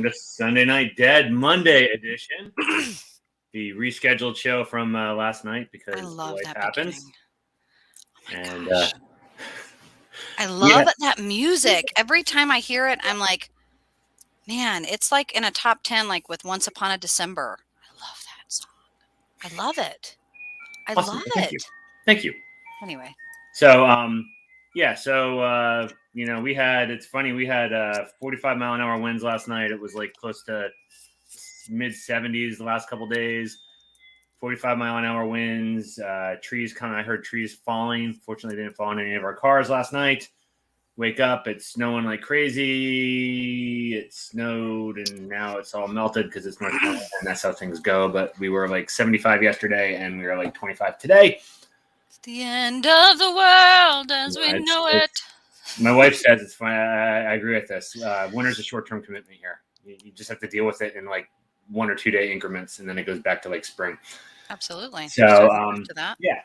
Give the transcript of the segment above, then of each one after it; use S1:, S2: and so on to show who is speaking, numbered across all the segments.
S1: to Sunday Night Dead Monday edition. The rescheduled show from last night because life happens.
S2: Oh my gosh. I love that music. Every time I hear it, I'm like, man, it's like in a top 10, like with Once Upon a December. I love that song. I love it. I
S1: awesome.
S2: love
S1: Thank
S2: it.
S1: You. Thank you.
S2: Anyway.
S1: So, we had 45 mile an hour winds last night. It was like close to mid 70s the last couple days. 45 mile an hour winds, I heard trees falling. Fortunately, they didn't fall in any of our cars last night. Wake up, it's snowing like crazy. It snowed and now it's all melted because it's North Carolina and that's how things go. But we were like 75 yesterday and we were like 25 today.
S2: It's the end of the world as we know it.
S1: My wife says it's fine. I agree with this. Winter's a short-term commitment here. You just have to deal with it in like 1 or 2 day increments and then it goes back to like spring.
S2: Absolutely.
S1: So yeah.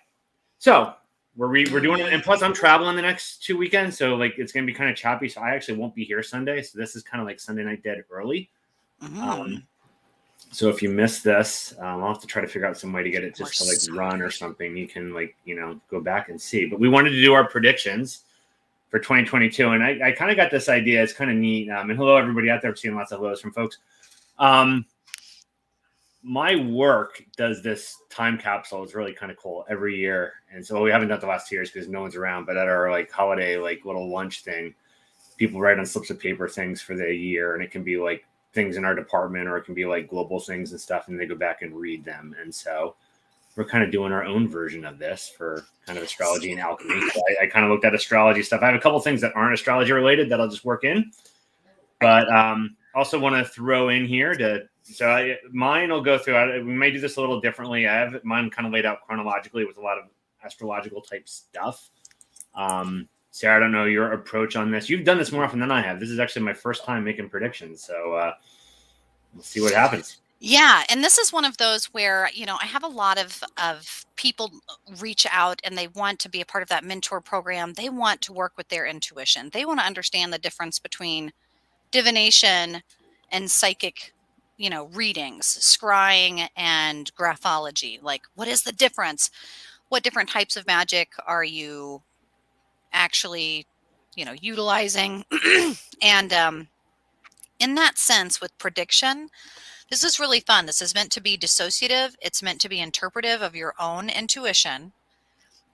S1: So we're doing it, and plus I'm traveling the next 2 weekends, so like it's gonna be kind of choppy. So I actually won't be here Sunday. So this is kind of like Sunday Night Dead early. So if you miss this, I'll have to try to figure out some way to get it just to like run or something. You can go back and see. But we wanted to do our predictions for 2022, and I kind of got this idea. It's kind of neat. And hello everybody out there. I'm seeing lots of hellos from folks. My work does this time capsule. It's really kind of cool every year. And so we haven't done it the last 2 years because no one's around, but at our like holiday, like little lunch thing, people write on slips of paper things for the year. And it can be like things in our department, or it can be like global things and stuff. And they go back and read them. And so we're kind of doing our own version of this for kind of astrology and alchemy. So I kind of looked at astrology stuff. I have a couple things that aren't astrology related that I'll just work in, but also want to throw in here mine will go through. We may do this a little differently. I have mine kind of laid out chronologically with a lot of astrological type stuff. Sarah, I don't know your approach on this. You've done this more often than I have. This is actually my first time making predictions. So we'll see what happens.
S2: Yeah. And this is one of those where, I have a lot of people reach out and they want to be a part of that mentor program. They want to work with their intuition. They want to understand the difference between divination and psychic readings, scrying and graphology. Like, what is the difference? What different types of magic are you actually, utilizing? And in that sense, with prediction, this is really fun. This is meant to be dissociative. It's meant to be interpretive of your own intuition.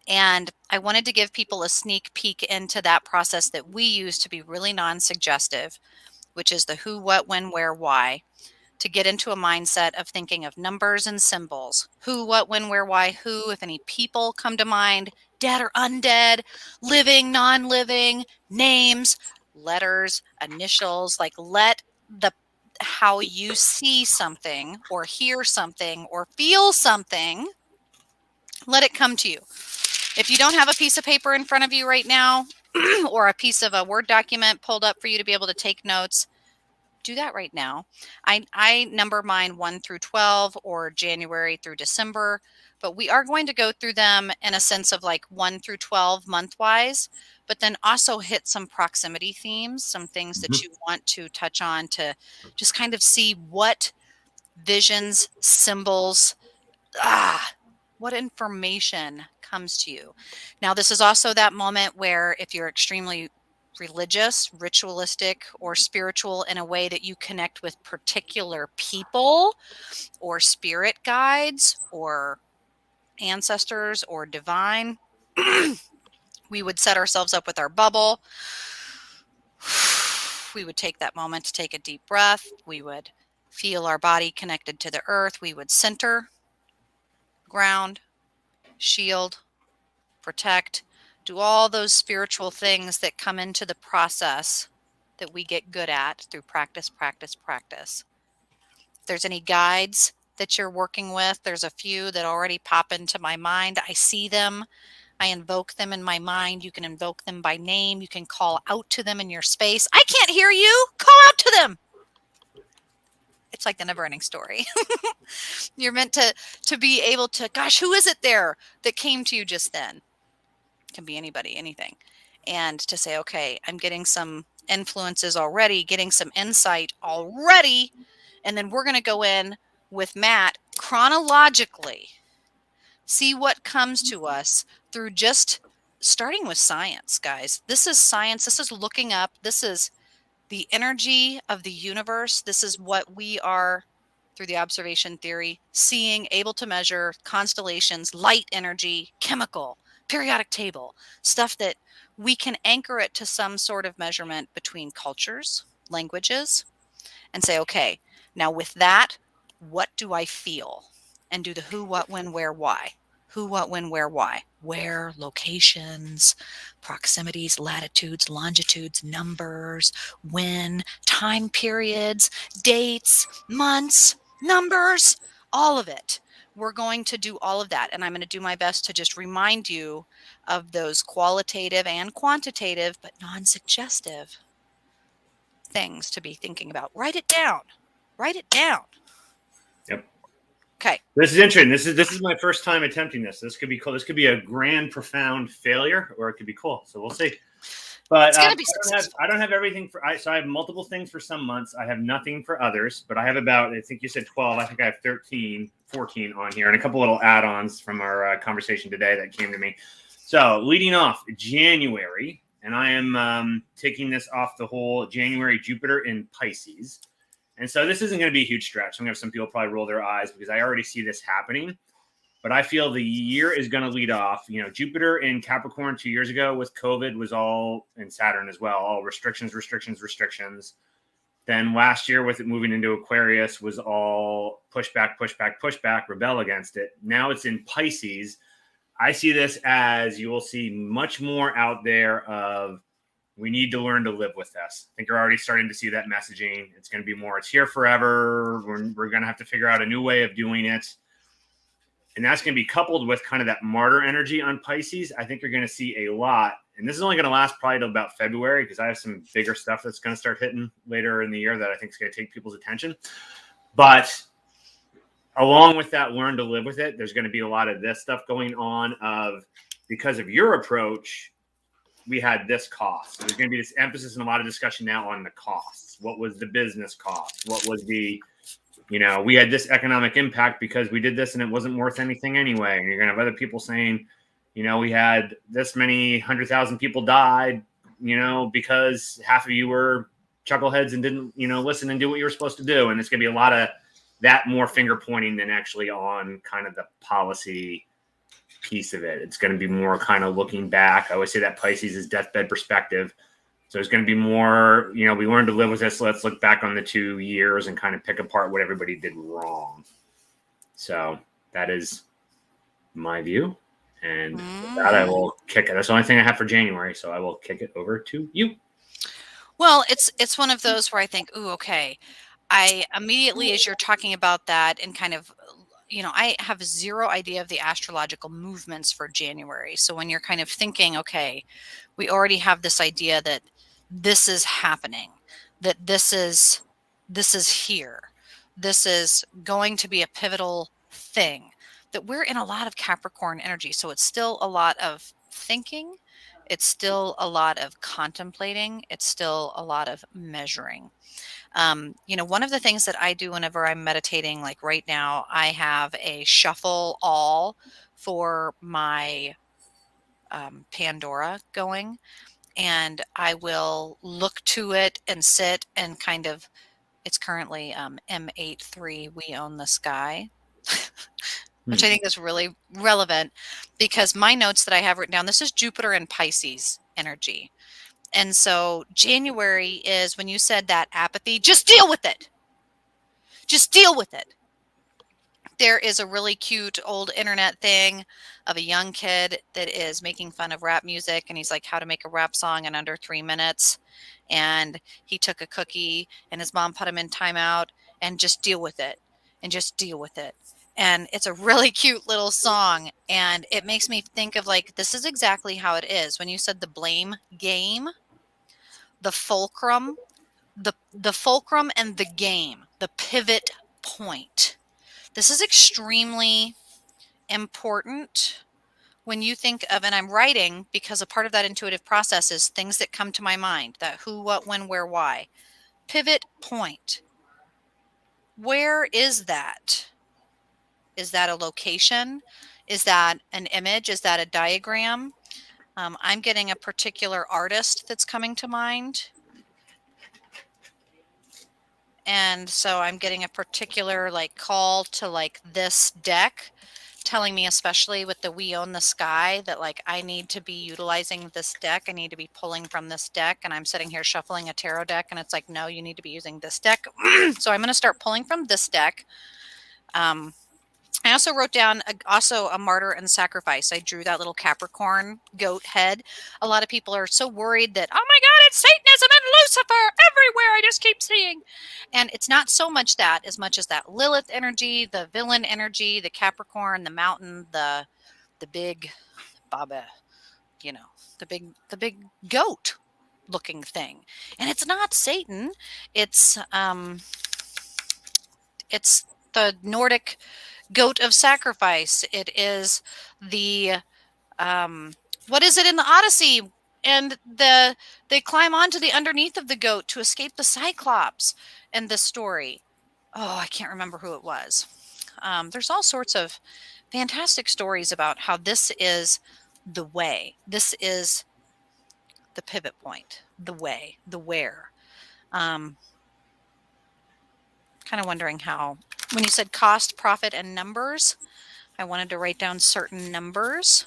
S2: And I wanted to give people a sneak peek into that process that we use to be really non-suggestive, which is the who, what, when, where, why, to get into a mindset of thinking of numbers and symbols. Who, what, when, where, why, who, if any people come to mind, dead or undead, living, non-living, names, letters, initials, like let how you see something or hear something or feel something, let it come to you. If you don't have a piece of paper in front of you right now or a piece of a Word document pulled up for you to be able to take notes, do that right now. I number mine 1 through 12 or January through December, but we are going to go through them in a sense of like 1 through 12 month-wise, but then also hit some proximity themes, some things that you want to touch on to just kind of see what visions, symbols, what information comes to you. Now, this is also that moment where if you're extremely religious, ritualistic, or spiritual in a way that you connect with particular people or spirit guides or ancestors or divine, we would set ourselves up with our bubble. We would take that moment to take a deep breath. We would feel our body connected to the earth. We would center, ground, shield, protect, do all those spiritual things that come into the process that we get good at through practice, practice, practice. If there's any guides that you're working with, there's a few that already pop into my mind. I see them. I invoke them in my mind. You can invoke them by name. You can call out to them in your space. I can't hear you. Call out to them. It's like the never-ending story. You're meant to be able to, gosh, who is it there that came to you just then? Can be anybody, anything. and to say, okay, I'm getting some influences already, getting some insight already. And then we're going to go in with Matt chronologically, see what comes to us through just starting with science, guys. This is science. This is looking up. This is the energy of the universe. This is what we are, through the observation theory, seeing, able to measure constellations, light energy, chemical, periodic table, stuff that we can anchor it to some sort of measurement between cultures, languages, and say, okay, now with that, what do I feel? And do the who, what, when, where, why. Who, what, when, where, why. Where, locations, proximities, latitudes, longitudes, numbers, when, time periods, dates, months, numbers, all of it. We're going to do all of that. And I'm going to do my best to just remind you of those qualitative and quantitative, but non-suggestive things to be thinking about. Write it down. Write it down.
S1: Yep.
S2: Okay.
S1: This is interesting. This is my first time attempting this. This could be cool. This could be a grand, profound failure, or it could be cool. So we'll see. But
S2: It's gonna be successful.
S1: I don't have everything for. So I have multiple things for some months. I have nothing for others. But I have about. I think you said 12. I think I have 13, 14 on here, and a couple little add-ons from our conversation today that came to me. So leading off January, and I am taking this off the whole January Jupiter in Pisces. And so this isn't going to be a huge stretch. I'm going to have some people probably roll their eyes because I already see this happening. But I feel the year is going to lead off. You know, Jupiter in Capricorn 2 years ago with COVID was all, and Saturn as well, all restrictions. Then last year with it moving into Aquarius was all pushback, rebel against it. Now it's in Pisces. I see this as you will see much more out there of we need to learn to live with this. I think you're already starting to see that messaging. It's going to be more, it's here forever. We're going to have to figure out a new way of doing it. And that's going to be coupled with kind of that martyr energy on Pisces. I think you're going to see a lot. And this is only going to last probably till about February because I have some bigger stuff that's going to start hitting later in the year that I think is going to take people's attention. But along with that, learn to live with it. There's going to be a lot of this stuff going on of because of your approach, we had this cost. There's going to be this emphasis and a lot of discussion now on the costs. What was the business cost? What was the, we had this economic impact because we did this and it wasn't worth anything anyway. And you're going to have other people saying, we had this many 100,000 people died, because half of you were chuckleheads and didn't, listen and do what you were supposed to do. And it's going to be a lot of that more finger pointing than actually on kind of the policy piece of it. It's going to be more kind of looking back. I always say that Pisces is deathbed perspective. So it's going to be more, we learned to live with this. So let's look back on the 2 years and kind of pick apart what everybody did wrong. So that is my view. And with that, I will kick it. That's the only thing I have for January. So I will kick it over to you.
S2: Well, it's one of those where I think, ooh, okay. I immediately, as you're talking about that and kind of, I have zero idea of the astrological movements for January. So when you're kind of thinking, okay, we already have this idea that this is happening, that this is here, this is going to be a pivotal thing, that we're in a lot of Capricorn energy. So it's still a lot of thinking. It's still a lot of contemplating. It's still a lot of measuring. One of the things that I do whenever I'm meditating, like right now, I have a shuffle all for my Pandora going, and I will look to it and sit and kind of, it's currently M83, We Own the Sky, which I think is really relevant because my notes that I have written down, this is Jupiter and Pisces energy. And so January is when you said that apathy, just deal with it. Just deal with it. There is a really cute old internet thing of a young kid that is making fun of rap music. And he's like, how to make a rap song in under 3 minutes. And he took a cookie and his mom put him in timeout and just deal with it and just deal with it. And it's a really cute little song. And it makes me think of like, this is exactly how it is. When you said the blame game, the fulcrum, the fulcrum and the game, the pivot point. This is extremely important when you think of, and I'm writing because a part of that intuitive process is things that come to my mind, that who, what, when, where, why. Pivot point. Where is that? Is that a location? Is that an image? Is that a diagram? I'm getting a particular artist that's coming to mind. And so I'm getting a particular like call to like this deck, telling me, especially with the We Own the Sky, that like I need to be utilizing this deck. I need to be pulling from this deck. And I'm sitting here shuffling a tarot deck and it's like, no, you need to be using this deck. So I'm going to start pulling from this deck. I also wrote down a martyr and sacrifice. I drew that little Capricorn goat head. A lot of people are so worried that, oh my God, it's Satanism and Lucifer everywhere. I just keep seeing. And it's not so much that as much as that Lilith energy, the villain energy, the Capricorn, the mountain, the big Baba, you know, the big goat looking thing. And it's not Satan. It's the Nordic goat of sacrifice. It is the what is it in the Odyssey? And they climb onto the underneath of the goat to escape the Cyclops in this story. Oh, I can't remember who it was. There's all sorts of fantastic stories about how this is the way. This is the pivot point, the way, the where. Kind of wondering how, when you said cost, profit, and numbers, I wanted to write down certain numbers.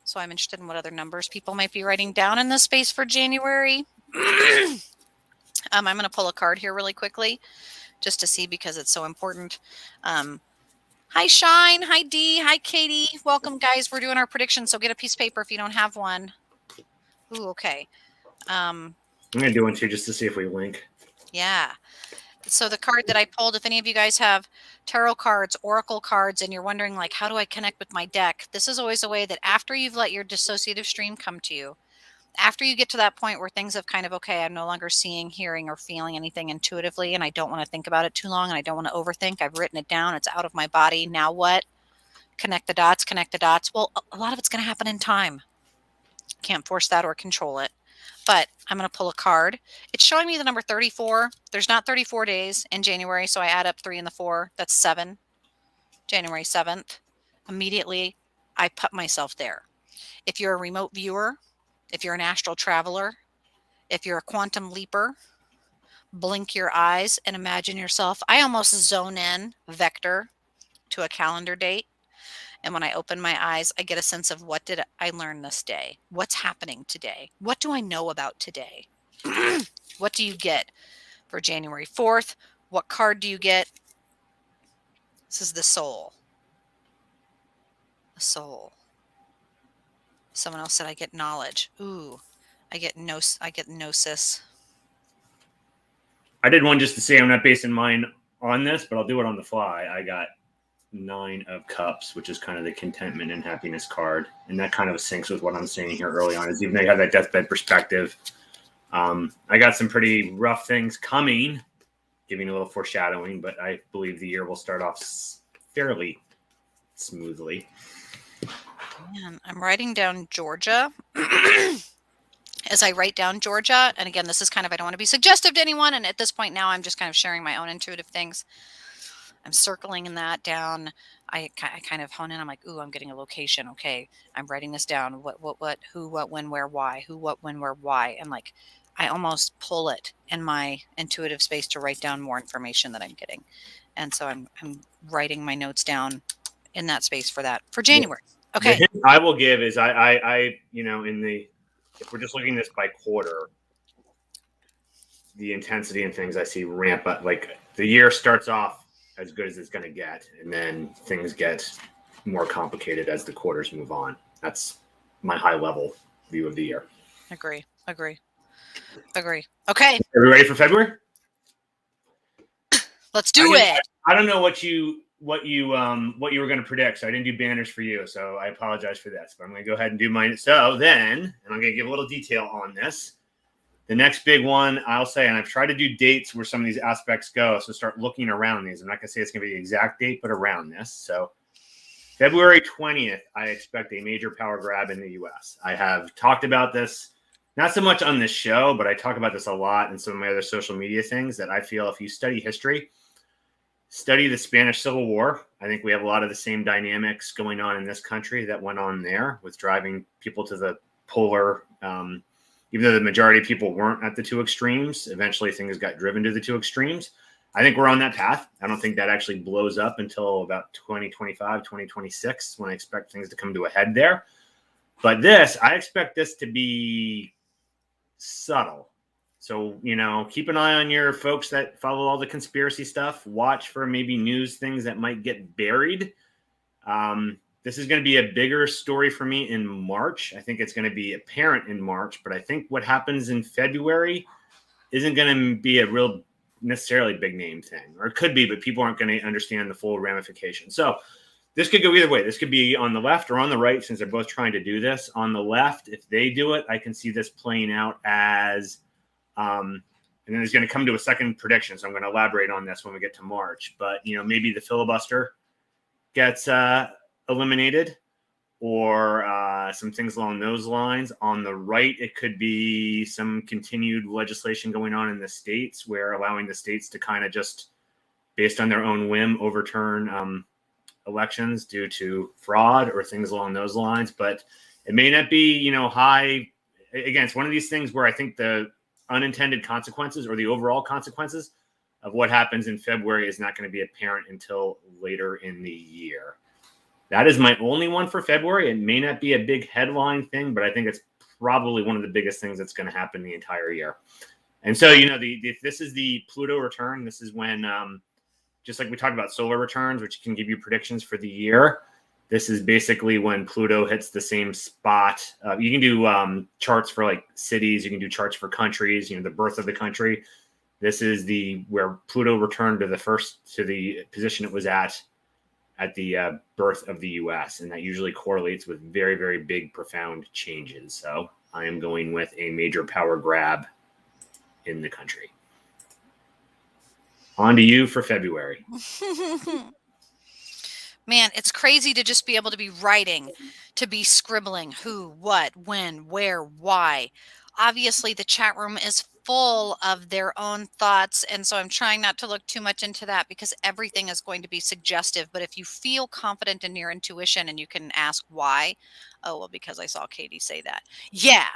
S2: So I'm interested in what other numbers people might be writing down in this space for January. I'm going to pull a card here really quickly just to see because it's so important. Hi, Shine. Hi, Dee. Hi, Katie. Welcome, guys. We're doing our predictions, so get a piece of paper if you don't have one. Ooh, okay.
S1: I'm going to do one too just to see if we link.
S2: Yeah. So the card that I pulled, if any of you guys have tarot cards, oracle cards, and you're wondering, like, how do I connect with my deck? This is always a way that after you've let your dissociative stream come to you, after you get to that point where things have kind of, okay, I'm no longer seeing, hearing, or feeling anything intuitively, and I don't want to think about it too long, and I don't want to overthink. I've written it down. It's out of my body. Now what? Connect the dots, connect the dots. Well, a lot of it's going to happen in time. Can't force that or control it. But I'm going to pull a card. It's showing me the number 34. There's not 34 days in January, so I add up 3 and the 4. That's 7. January 7th. Immediately, I put myself there. If you're a remote viewer, if you're an astral traveler, if you're a quantum leaper, blink your eyes and imagine yourself. I almost zone in vector to a calendar date. And when I open my eyes, I get a sense of what did I learn this day? What's happening today? What do I know about today? What do you get for January 4th? What card do you get? This is the soul. The soul. Someone else said I get knowledge. Ooh, I get gnosis.
S1: I did one just to say I'm not basing mine on this, but I'll do it on the fly. I got 9 of Cups, which is kind of the contentment and happiness card. And that kind of syncs with what I'm saying here early on, is even though you have that deathbed perspective, I got some pretty rough things coming, giving a little foreshadowing, but I believe the year will start off fairly smoothly.
S2: Man, I'm writing down Georgia. As I write down Georgia, and again, this is kind of, I don't want to be suggestive to anyone, and at this point now I'm just kind of sharing my own intuitive things. I'm circling that down. I kind of hone in. I'm like, ooh, I'm getting a location. Okay, I'm writing this down. What, who, what, when, where, why. Who, what, when, where, why. And like, I almost pull it in my intuitive space to write down more information that I'm getting. And so I'm writing my notes down in that space for that for January. Okay.
S1: The hint I will give is I if we're just looking at this by quarter, the intensity and things I see ramp up. Like the year starts off as good as it's going to get, and then things get more complicated as the quarters move on. That's my high level view of the year.
S2: Agree. Okay.
S1: Are we ready for February?
S2: Let's do it.
S1: I don't know what you were going to predict, so I didn't do banners for you. So I apologize for this, but I'm going to go ahead and do mine. So then, and I'm going to give a little detail on this. The next big one, I'll say, and I've tried to do dates where some of these aspects go. So start looking around these. I'm not going to say it's going to be the exact date, but around this. So February 20th, I expect a major power grab in the US. I have talked about this, not so much on this show, but I talk about this a lot in some of my other social media things, that I feel if you study history, study the Spanish Civil War, I think we have a lot of the same dynamics going on in this country that went on there, with driving people to the polar, even though the majority of people weren't at the two extremes, eventually things got driven to the two extremes. I think we're on that path. I don't think that actually blows up until about 2025, 2026, when I expect things to come to a head there. But I expect this to be subtle. So, keep an eye on your folks that follow all the conspiracy stuff. Watch for maybe news things that might get buried. This is going to be a bigger story for me in March. I think it's going to be apparent in March, but I think what happens in February isn't going to be a real necessarily big name thing, or it could be, but people aren't going to understand the full ramifications. So this could go either way. This could be on the left or on the right, since they're both trying to do this. On the left, if they do it, I can see this playing out as, and then it's going to come to a second prediction. So I'm going to elaborate on this when we get to March. But, maybe the filibuster gets eliminated, or some things along those lines. On the right, it could be some continued legislation going on in the states, where allowing the states to kind of just, based on their own whim, overturn elections due to fraud or things along those lines. But it may not be, high. Again, it's one of these things where I think the unintended consequences, or the overall consequences of what happens in February, is not going to be apparent until later in the year. That is my only one for February. It may not be a big headline thing, but I think it's probably one of the biggest things that's going to happen the entire year. And so, this is the Pluto return. This is when, just like we talked about solar returns, which can give you predictions for the year. This is basically when Pluto hits the same spot. You can do charts for like cities. You can do charts for countries, the birth of the country. This is where Pluto returned to the position it was at the birth of the US. And that usually correlates with very, very big, profound changes. So I am going with a major power grab in the country. On to you for February.
S2: Man, it's crazy to just be able to be writing, to be scribbling who, what, when, where, why. Obviously, the chat room is full of their own thoughts. And so I'm trying not to look too much into that, because everything is going to be suggestive. But if you feel confident in your intuition and you can ask why, oh, well, because I saw Katie say that. Yeah.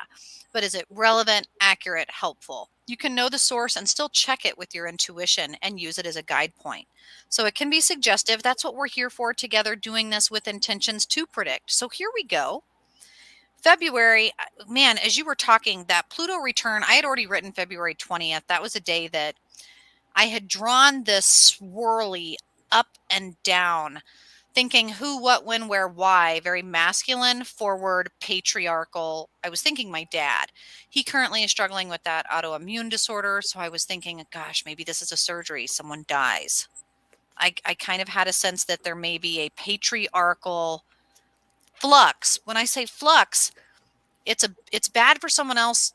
S2: But is it relevant, accurate, helpful? You can know the source and still check it with your intuition and use it as a guide point. So it can be suggestive. That's what we're here for together, doing this with intentions to predict. So here we go. February, man, as you were talking, that Pluto return, I had already written February 20th. That was a day that I had drawn this swirly up and down, thinking who, what, when, where, why, very masculine, forward, patriarchal. I was thinking my dad. He currently is struggling with that autoimmune disorder. So I was thinking, gosh, maybe this is a surgery. Someone dies. I kind of had a sense that there may be a patriarchal flux. When I say flux, it's bad for someone else,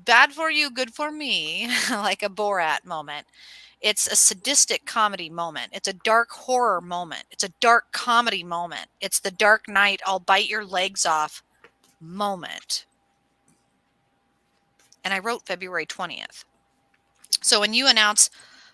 S2: bad for you, good for me, like a Borat moment. It's a sadistic comedy moment. It's a dark horror moment. It's a dark comedy moment. It's the Dark Knight, I'll bite your legs off moment. And I wrote February 20th. So when you announce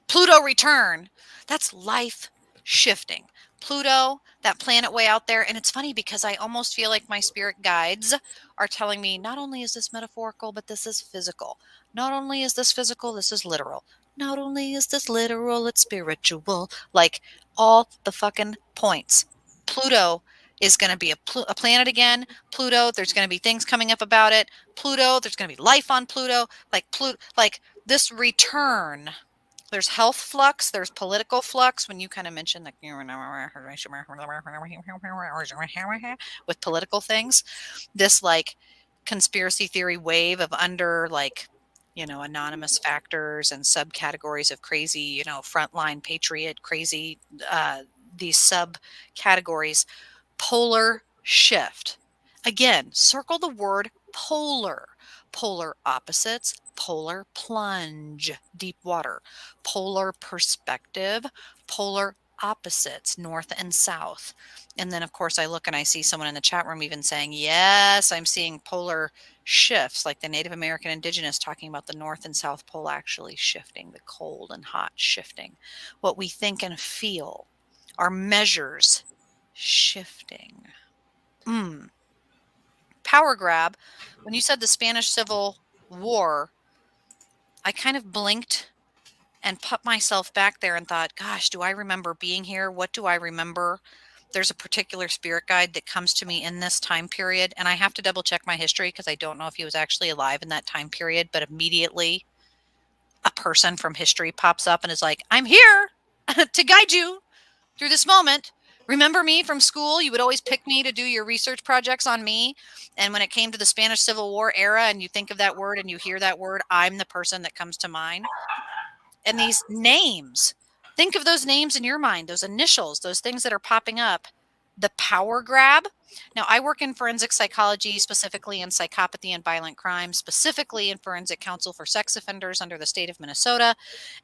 S2: Pluto return, that's life shifting. Pluto, that planet way out there. And it's funny because I almost feel like my spirit guides are telling me, not only is this metaphorical, but this is physical. Not only is this physical, this is literal. Not only is this literal, it's spiritual. Like all the fucking points. Pluto is going to be a planet again. Pluto, there's going to be things coming up about it. Pluto, there's going to be life on Pluto. Like this return. There's health flux, there's political flux. When you kind of mentioned like with political things, this like conspiracy theory wave of anonymous factors and subcategories of crazy, frontline patriot, crazy, these subcategories, polar shift. Again, circle the word polar. Polar opposites, polar plunge, deep water, polar perspective, polar opposites, north and south. And then, of course, I look and I see someone in the chat room even saying, yes, I'm seeing polar shifts, like the Native American indigenous talking about the North and South Pole actually shifting, the cold and hot shifting. What we think and feel, our measures shifting. Power grab. When you said the Spanish Civil War, I kind of blinked and put myself back there and thought, gosh, do I remember being here? What do I remember? There's a particular spirit guide that comes to me in this time period, and I have to double check my history because I don't know if he was actually alive in that time period, but immediately a person from history pops up and is like, I'm here to guide you through this moment. Remember me from school? You would always pick me to do your research projects on me. And when it came to the Spanish Civil War era and you think of that word and you hear that word, I'm the person that comes to mind. And these names, think of those names in your mind, those initials, those things that are popping up. The power grab. Now, I work in forensic psychology, specifically in psychopathy and violent crime, specifically in forensic counsel for sex offenders under the state of Minnesota.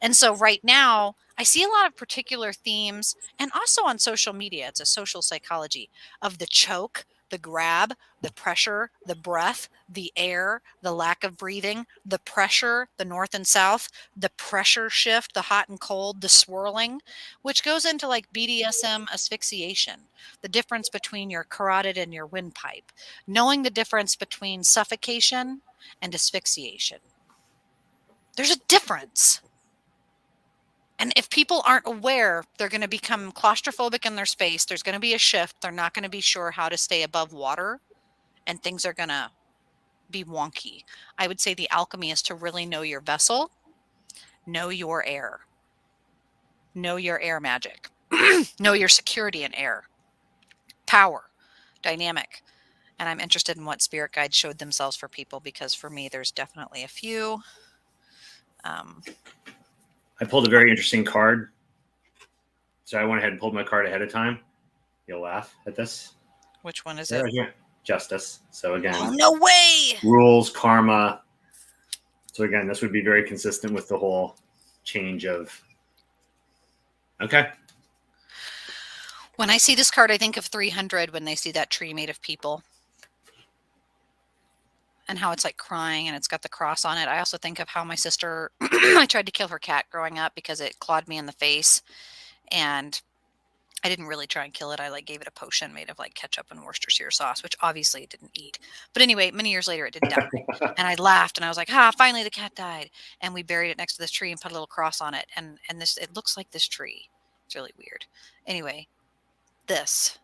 S2: And so right now, I see a lot of particular themes, and also on social media, it's a social psychology of the choke, the grab, the pressure, the breath, the air, the lack of breathing, the pressure, the north and south, the pressure shift, the hot and cold, the swirling, which goes into like BDSM asphyxiation, the difference between your carotid and your windpipe, knowing the difference between suffocation and asphyxiation. There's a difference. And if people aren't aware, they're going to become claustrophobic in their space. There's going to be a shift. They're not going to be sure how to stay above water, and things are going to be wonky. I would say the alchemy is to really know your vessel, know your air, know your air magic, know your security in air, power, dynamic. And I'm interested in what spirit guides showed themselves for people, because for me, there's definitely a few.
S1: I pulled a very interesting card. So I went ahead and pulled my card ahead of time. You'll laugh at this.
S2: Which one is it?
S1: Right here. Justice. So again,
S2: oh, no way!
S1: Rules, karma. So again, this would be very consistent with the whole change of. Okay.
S2: When I see this card, I think of 300 when they see that tree made of people. And how it's like crying and it's got the cross on it. I also think of how my sister, I tried to kill her cat growing up because it clawed me in the face. And I didn't really try and kill it. I like gave it a potion made of like ketchup and Worcestershire sauce, which obviously it didn't eat. But anyway, many years later, it did die. And I laughed and I was like, finally the cat died. And we buried it next to this tree and put a little cross on it. And this, it looks like this tree. It's really weird. Anyway, this.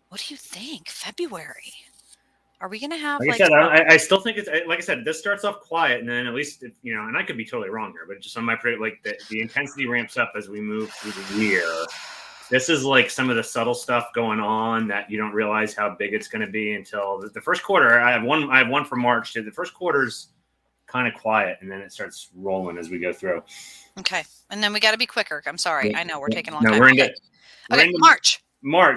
S2: What do you think? February. Are we going to have
S1: like I said, I still think it's like I said, this starts off quiet and then at least, and I could be totally wrong here, but just on my like the intensity ramps up as we move through the year. This is like some of the subtle stuff going on that you don't realize how big it's going to be until the first quarter. I have one for March. The first quarter's kind of quiet and then it starts rolling as we go through.
S2: Okay. And then we got to be quicker. I'm sorry. I know we're taking a long time.
S1: We're
S2: okay. March.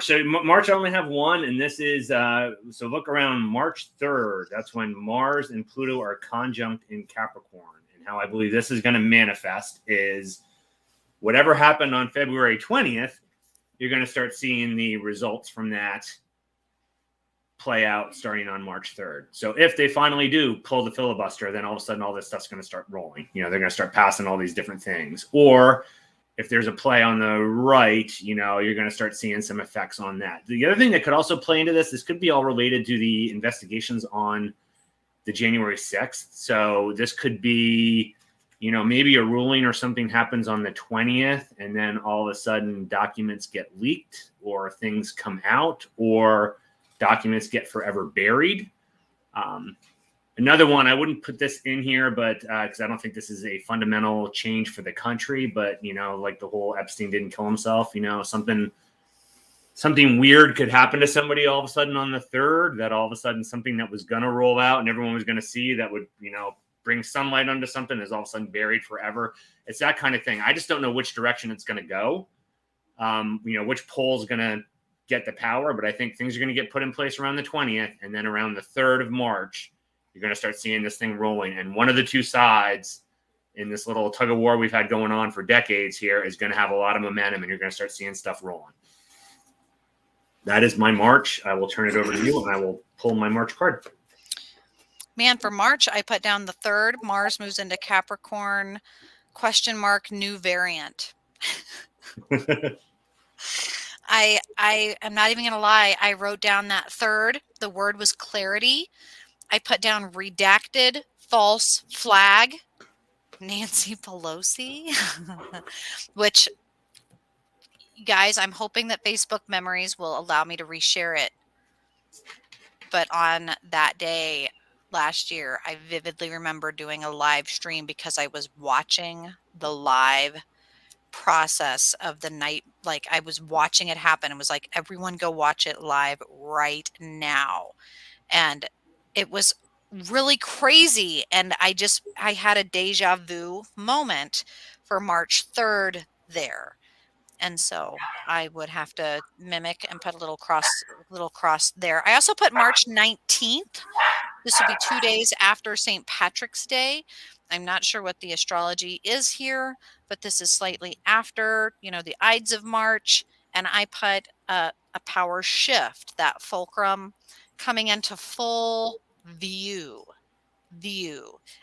S1: So March, I only have one, and this is so look around March 3rd. That's when Mars and Pluto are conjunct in Capricorn. And how I believe this is going to manifest is whatever happened on February 20th, you're going to start seeing the results from that play out starting on March 3rd. So if they finally do pull the filibuster, then all of a sudden all this stuff's going to start rolling. They're going to start passing all these different things. Or if there's a play on the right, you're going to start seeing some effects on that. The other thing that could also play into this could be all related to the investigations on the January 6th. So this could be, maybe a ruling or something happens on the 20th, and then all of a sudden documents get leaked or things come out or documents get forever buried. Another one, I wouldn't put this in here, but because I don't think this is a fundamental change for the country, but, like the whole Epstein didn't kill himself, something weird could happen to somebody all of a sudden on the 3rd, that all of a sudden something that was going to roll out and everyone was going to see that would, bring sunlight onto something is all of a sudden buried forever. It's that kind of thing. I just don't know which direction it's going to go, which pole's going to get the power, but I think things are going to get put in place around the 20th, and then around the 3rd of March, you're going to start seeing this thing rolling. And one of the two sides in this little tug of war we've had going on for decades here is going to have a lot of momentum, and you're going to start seeing stuff rolling. That is my March. I will turn it over to you, and I will pull my March card.
S2: Man, for March, I put down the 3rd. Mars moves into Capricorn, ? New variant. I am not even going to lie. I wrote down that 3rd. The word was clarity. I put down redacted, false flag, Nancy Pelosi, which, guys, I'm hoping that Facebook memories will allow me to reshare it. But on that day last year, I vividly remember doing a live stream because I was watching the live process of the night. Like, I was watching it happen. It was like, everyone go watch it live right now. And it was really crazy. And I had a deja vu moment for March 3rd there. And so I would have to mimic and put a little cross there. I also put March 19th. This would be 2 days after St. Patrick's Day. I'm not sure what the astrology is here, but this is slightly after, the Ides of March. And I put a power shift, that fulcrum coming into full view,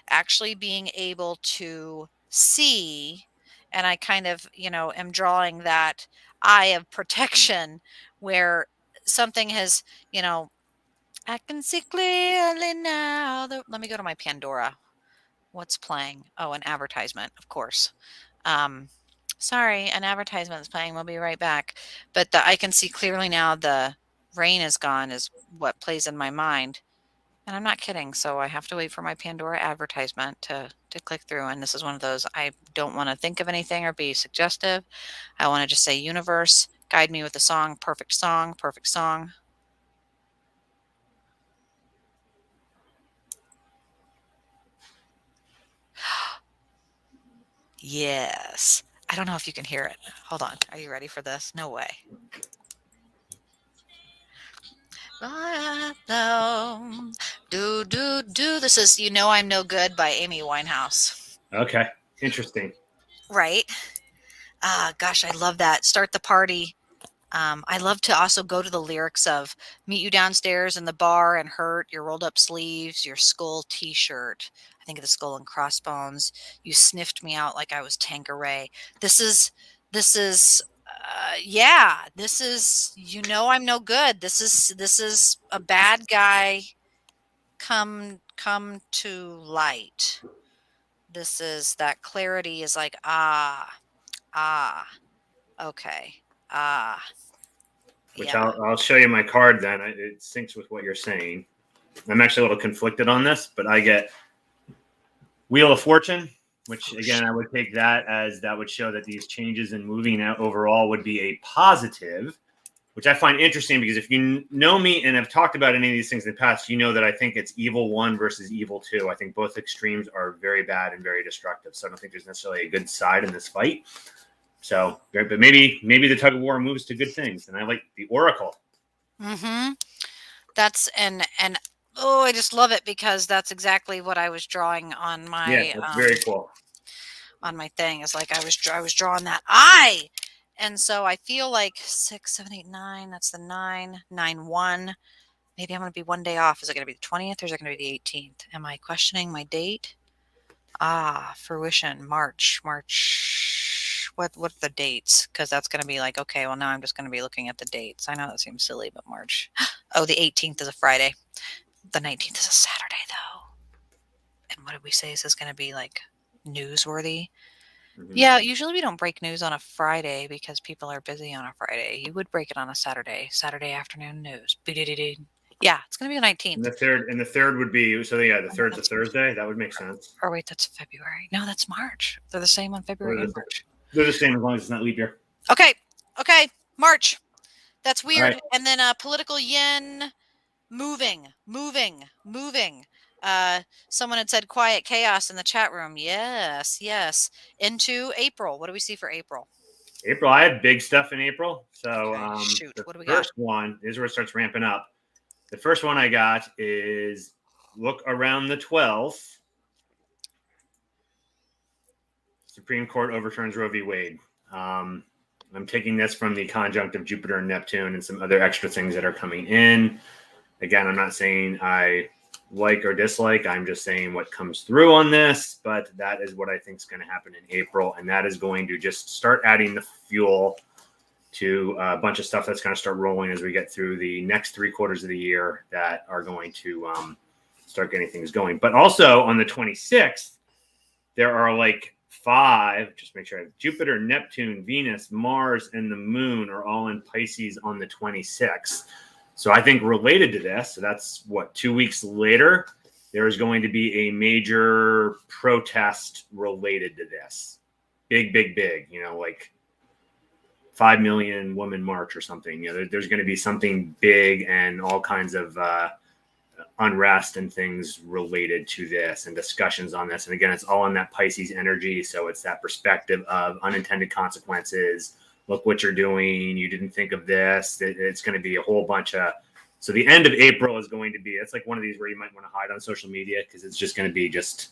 S2: actually being able to see. And I kind of, am drawing that eye of protection where something has, I can see clearly now. Let me go to my Pandora. What's playing? Oh, an advertisement, of course. Sorry, an advertisement is playing. We'll be right back. But I can see clearly now the rain is gone is what plays in my mind. And I'm not kidding. So I have to wait for my Pandora advertisement to click through. And this is one of those, I don't want to think of anything or be suggestive. I want to just say, universe, guide me with a song, perfect song, perfect song. Yes. I don't know if you can hear it. Hold on. Are you ready for this? No way. Do. This is You Know I'm No Good by Amy Winehouse.
S1: Okay. Interesting.
S2: Right? Gosh, I love that. Start the party. I love to also go to the lyrics of meet you downstairs in the bar and hurt your rolled up sleeves, your skull t-shirt. I think of the Skull and Crossbones. You sniffed me out like I was Tanqueray. This is, this is, I'm no good. This is a bad guy come to light. This is that clarity is like, okay.
S1: Which
S2: Yeah.
S1: I'll show you my card then. It syncs with what you're saying. I'm actually a little conflicted on this, but I get Wheel of Fortune, which again, I would take that as that would show that these changes in moving out overall would be a positive, which I find interesting because if you know me and have talked about any of these things in the past, you know that I think it's evil 1 versus evil 2. I think both extremes are very bad and very destructive. So I don't think there's necessarily a good side in this fight. So, but maybe the tug of war moves to good things, and I like the Oracle.
S2: Mm-hmm. That's and I just love it because that's exactly what I was drawing on my.
S1: Yeah, that's very cool.
S2: On my thing is like I was drawing that eye, and so I feel like 6, 7, 8, 9. That's the 9, 9, 1. Maybe I'm going to be one day off. Is it going to be the 20th or is it going to be the 18th? Am I questioning my date? Fruition, March. What are the dates? Because that's going to be like, okay, well, now I'm just going to be looking at the dates. I know that seems silly, but March. Oh, the 18th is a Friday. The 19th is a Saturday, though. And what did we say? Is this going to be like newsworthy? Mm-hmm. Yeah, usually we don't break news on a Friday because people are busy on a Friday. You would break it on a Saturday afternoon news. Yeah, it's going to be the 19th.
S1: And the third would be, so yeah, the third's a Thursday. That would make sense.
S2: Or wait, that's February. No, that's March. They're the same on February and March.
S1: They're the same as long as it's not leap year.
S2: Okay, March. That's weird. Right. And then political yin, moving. Someone had said quiet chaos in the chat room. Yes. Into April. What do we see for April?
S1: April, I have big stuff in April. So
S2: shoot, what do we got?
S1: First one is where it starts ramping up. The first one I got is look around the 12th. Supreme Court overturns Roe v. Wade. I'm taking this from the conjunct of Jupiter and Neptune and some other extra things that are coming in. Again, I'm not saying I like or dislike. I'm just saying what comes through on this, but that is what I think is going to happen in April. And that is going to just start adding the fuel to a bunch of stuff that's going to start rolling as we get through the next 3 quarters of the year that are going to start getting things going. But also on the 26th, there are like 5, just make sure I have Jupiter, Neptune, Venus, Mars, and the moon are all in Pisces on the 26th. So I think related to this, so that's what, 2 weeks later, there is going to be a major protest related to this. Big, like 5 million woman march or something. There's going to be something big and all kinds of unrest and things related to this and discussions on this. And again, it's all in that Pisces energy. So it's that perspective of unintended consequences. Look what you're doing. You didn't think of this. It's going to be a whole bunch of. So the end of April is going to be. It's like one of these where you might want to hide on social media because it's just going to be just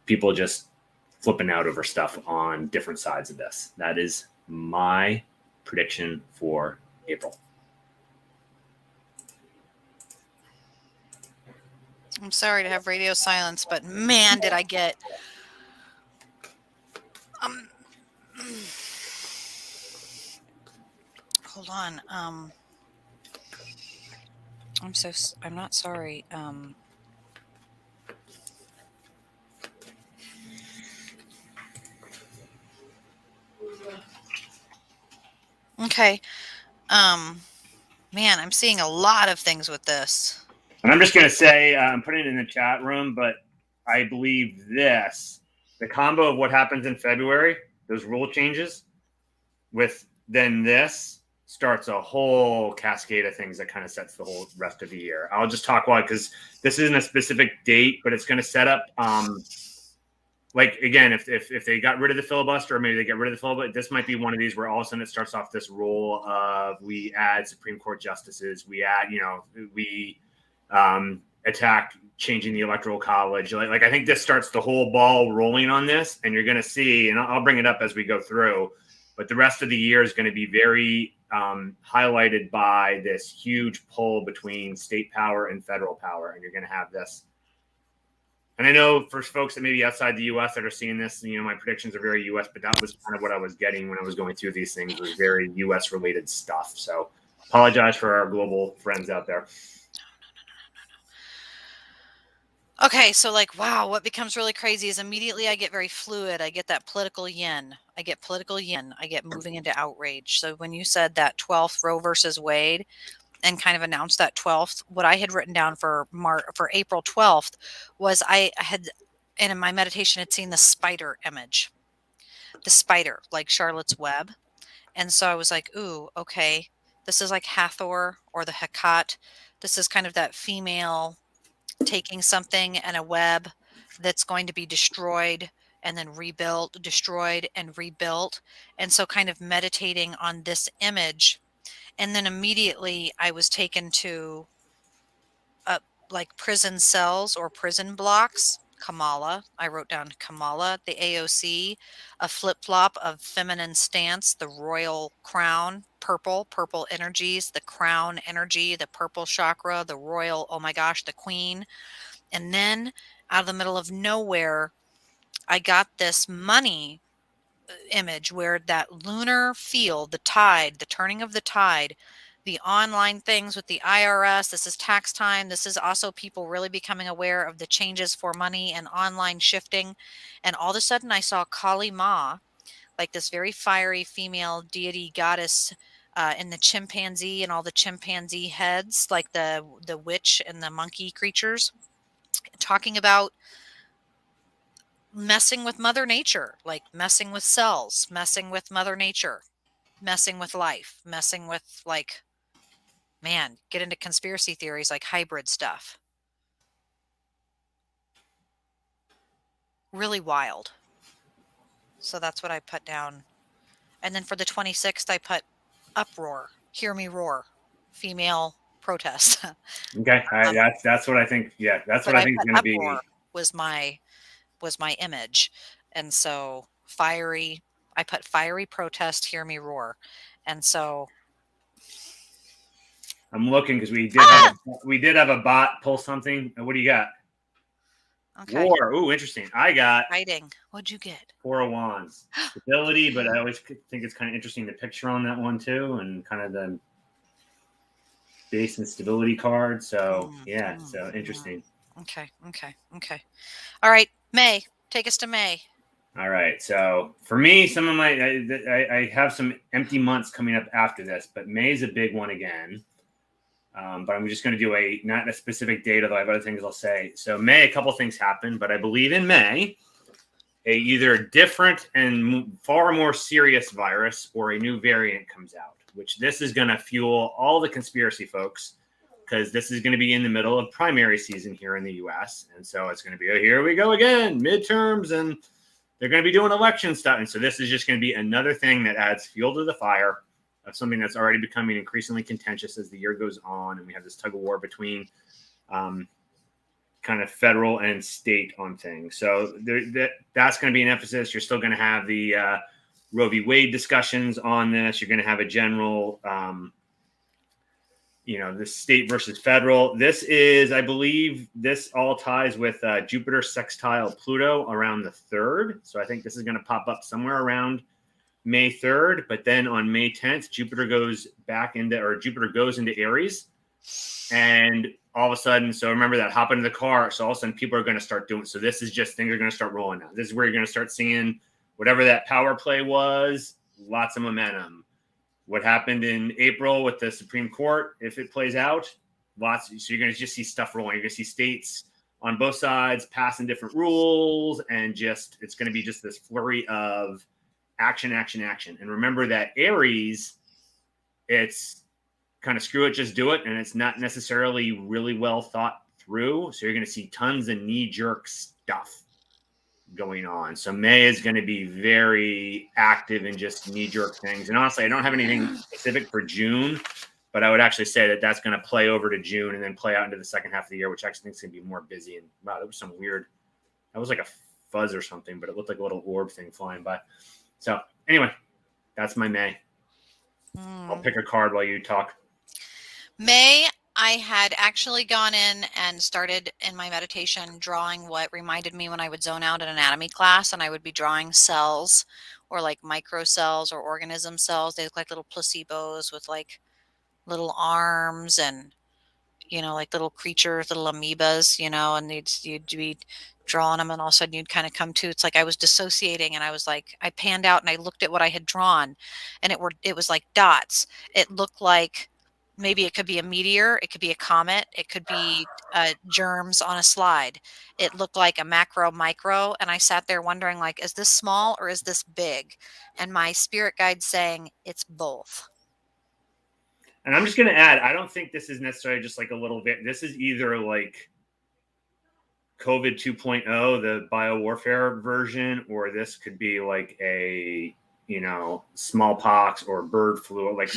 S1: people just flipping out over stuff on different sides of this. That is my prediction for April.
S2: I'm sorry to have radio silence, but man, did I get hold on. I'm not sorry. Okay. Man, I'm seeing a lot of things with this.
S1: And I'm just going to say, I'm putting it in the chat room, but I believe this, the combo of what happens in February, those rule changes with then this starts a whole cascade of things that kind of sets the whole rest of the year. I'll just talk about it because this isn't a specific date, but it's going to set up, like, again, if they got rid of the filibuster or maybe they get rid of the filibuster, this might be one of these where all of a sudden it starts off this rule of we add Supreme Court justices, we add, we attack changing the electoral college. Like I think this starts the whole ball rolling on this, and you're going to see, and I'll bring it up as we go through, but the rest of the year is going to be very highlighted by this huge pull between state power and federal power. And you're going to have this. And I know for folks that may be outside the U.S. that are seeing this, my predictions are very U.S., but that was kind of what I was getting when I was going through these things, was very U.S. related stuff. So apologize for our global friends out there.
S2: Okay, so wow, what becomes really crazy is immediately I get very fluid. I get that political yin. I get moving into outrage. So when you said that 12th Roe versus Wade and kind of announced that 12th, what I had written down for April 12th was I had, and in my meditation, had seen the spider image, the spider, like Charlotte's Web. And so I was like, ooh, okay, this is like Hathor or the Hecate. This is kind of that female taking something and a web that's going to be destroyed and then rebuilt, destroyed and rebuilt. And so kind of meditating on this image. And then immediately I was taken to like prison cells or prison blocks. Kamala. I wrote down Kamala, the AOC, a flip-flop of feminine stance, the royal crown, purple energies, the crown energy, the purple chakra, the royal, oh my gosh, the queen. And then out of the middle of nowhere, I got this money image where that lunar field, the tide, the turning of the tide, the online things with the IRS, this is tax time. This is also people really becoming aware of the changes for money and online shifting. And all of a sudden I saw Kali Ma, like this very fiery female deity goddess in the chimpanzee and all the chimpanzee heads, like the witch and the monkey creatures, talking about messing with Mother Nature, like messing with cells, messing with Mother Nature, messing with life, messing with get into conspiracy theories like hybrid stuff. Really wild. So that's what I put down. And then for the 26th, I put uproar, hear me roar, female protest.
S1: Okay. That's what I think. Yeah. That's what I think is going to be.
S2: Was my image. And so fiery, I put fiery protest, hear me roar. And so,
S1: I'm looking because
S2: ah,
S1: we did have a bot pull something. What do you got?
S2: okay,
S1: War. Ooh, interesting. I got
S2: writing. What'd you get?
S1: Four of Wands. Stability, but
S2: Okay.
S1: I always think it's kind of interesting the picture on that one too, and kind of the base and stability card. So
S2: Mm,
S1: yeah,
S2: mm,
S1: so
S2: mm.
S1: interesting.
S2: Okay, okay, okay. All right, May, take us to May.
S1: All right. So for me, some of my I have some empty months coming up after this, but May is a big one again. But I'm just going to do a not a specific date, although I have other things I'll say. So May, a couple things happen, but I believe in May, a either different and far more serious virus or a new variant comes out, which this is going to fuel all the conspiracy folks because this is going to be in the middle of primary season here in the U.S. And so it's going to be, oh, here we go again, midterms, and they're going to be doing election stuff. And so this is just going to be another thing that adds fuel to the fire of something that's already becoming increasingly contentious as the year goes on. And we have this tug of war between kind of federal and state on things. So that's going to be an emphasis. You're still going to have the Roe v. Wade discussions on this. You're going to have a general, the state versus federal. This is, I believe, this all ties with Jupiter sextile Pluto around the 3rd. So I think this is going to pop up somewhere around May 3rd. But then on May 10th, Jupiter goes into Aries. And all of a sudden, so remember that hop into the car. So all of a sudden, people are going to start doing. So this is just things are going to start rolling out. This is where you're going to start seeing whatever that power play was. Lots of momentum. What happened in April with the Supreme Court, if it plays out, lots. So you're going to just see stuff rolling. You're going to see states on both sides passing different rules, and it's going to be just this flurry of action, action, action. And remember that Aries, it's kind of screw it, just do it. And it's not necessarily really well thought through. So you're going to see tons of knee jerk stuff going on. So May is going to be very active in just knee jerk things. And honestly, I don't have anything specific for June, but I would actually say that that's going to play over to June and then play out into the second half of the year, which I actually think is going to be more busy. And wow, that was some weird, that was like a fuzz or something, but it looked like a little orb thing flying by. So anyway, that's my May. I'll pick a card while you talk.
S2: May, I had actually gone in and started in my meditation drawing what reminded me when I would zone out in anatomy class, and I would be drawing cells or like microcells or organism cells. They look like little placebos with like little arms and like little creatures, little amoebas, and you'd be drawing them, and all of a sudden you'd kind of come to. It's like I was dissociating, and I was like, I panned out and I looked at what I had drawn, and it was like dots. It looked like maybe it could be a meteor, it could be a comet, it could be germs on a slide. It looked like a macro, micro, and I sat there wondering, like, is this small or is this big? And my spirit guide saying it's both.
S1: And I'm just going to add, I don't think this is necessarily just like a little bit. This is either like COVID 2.0, the biowarfare version, or this could be like a, smallpox or bird flu. Like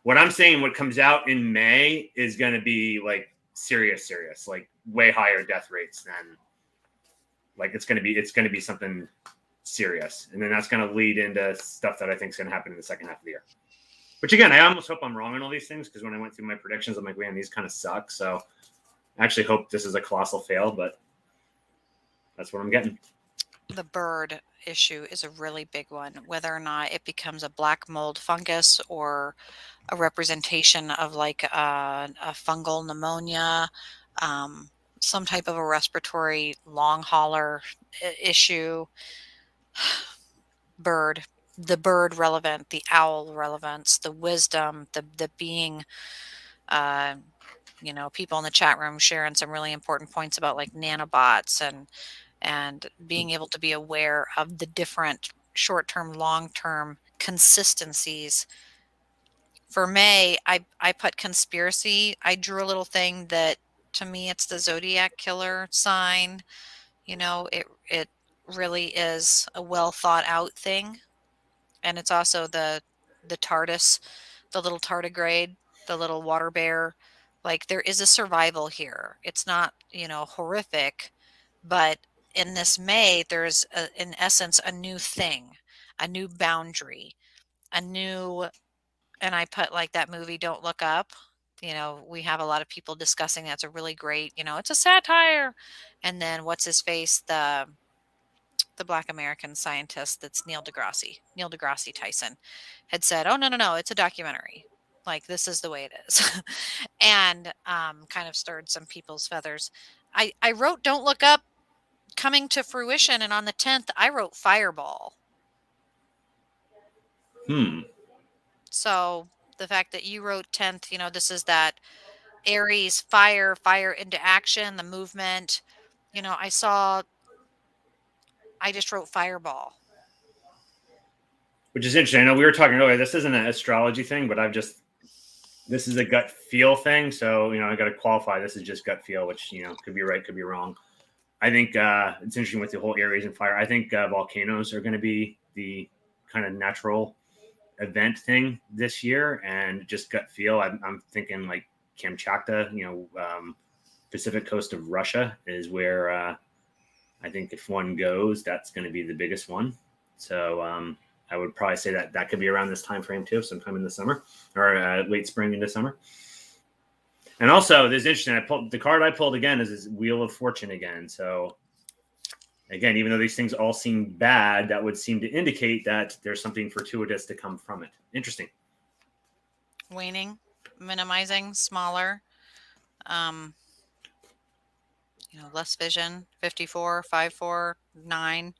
S1: what I'm saying, what comes out in May is going to be like serious, like way higher death rates than like it's going to be something serious. And then that's going to lead into stuff that I think is going to happen in the second half of the year. Which again, I almost hope I'm wrong on all these things because when I went through my predictions, I'm like, man, these kind of suck. So I actually hope this is a colossal fail, but that's what I'm getting.
S2: The bird issue is a really big one, whether or not it becomes a black mold fungus or a representation of like a fungal pneumonia, some type of a respiratory long hauler issue. Bird, the bird relevant, the owl relevance, the wisdom, the being. Uh, people in the chat room sharing some really important points about like nanobots and being able to be aware of the different short-term, long-term consistencies. For May, I put conspiracy. I drew a little thing that to me it's the zodiac killer sign. It really is a well thought out thing. And it's also the TARDIS, the little tardigrade, the little water bear. Like there is a survival here. It's not, horrific, but in this May, there's in essence a new thing, a new boundary, a new, and I put like that movie Don't Look Up. We have a lot of people discussing that's a really great, it's a satire. And then what's his face, the Black American scientist that's Neil deGrasse Tyson, had said, "Oh, no, no, no, it's a documentary. Like, this is the way it is." And kind of stirred some people's feathers. I wrote Don't Look Up coming to fruition, and on the 10th, I wrote Fireball. So the fact that you wrote 10th, this is that Aries fire into action, the movement. I just wrote Fireball.
S1: Which is interesting. I know we were talking earlier. This isn't an astrology thing, but this is a gut feel thing. So, I got to qualify. This is just gut feel, which, could be right, could be wrong. I think it's interesting with the whole Aries and fire. I think volcanoes are going to be the kind of natural event thing this year, and just gut feel. I'm thinking like Kamchatka, Pacific coast of Russia is where I think if one goes, that's going to be the biggest one. So I would probably say that could be around this time frame too, sometime in the summer or late spring into summer. And also, this is interesting. The card I pulled again is this Wheel of Fortune again. So again, even though these things all seem bad, that would seem to indicate that there's something fortuitous to come from it. Interesting.
S2: Waning, minimizing, smaller, less vision. 54, 54, 9.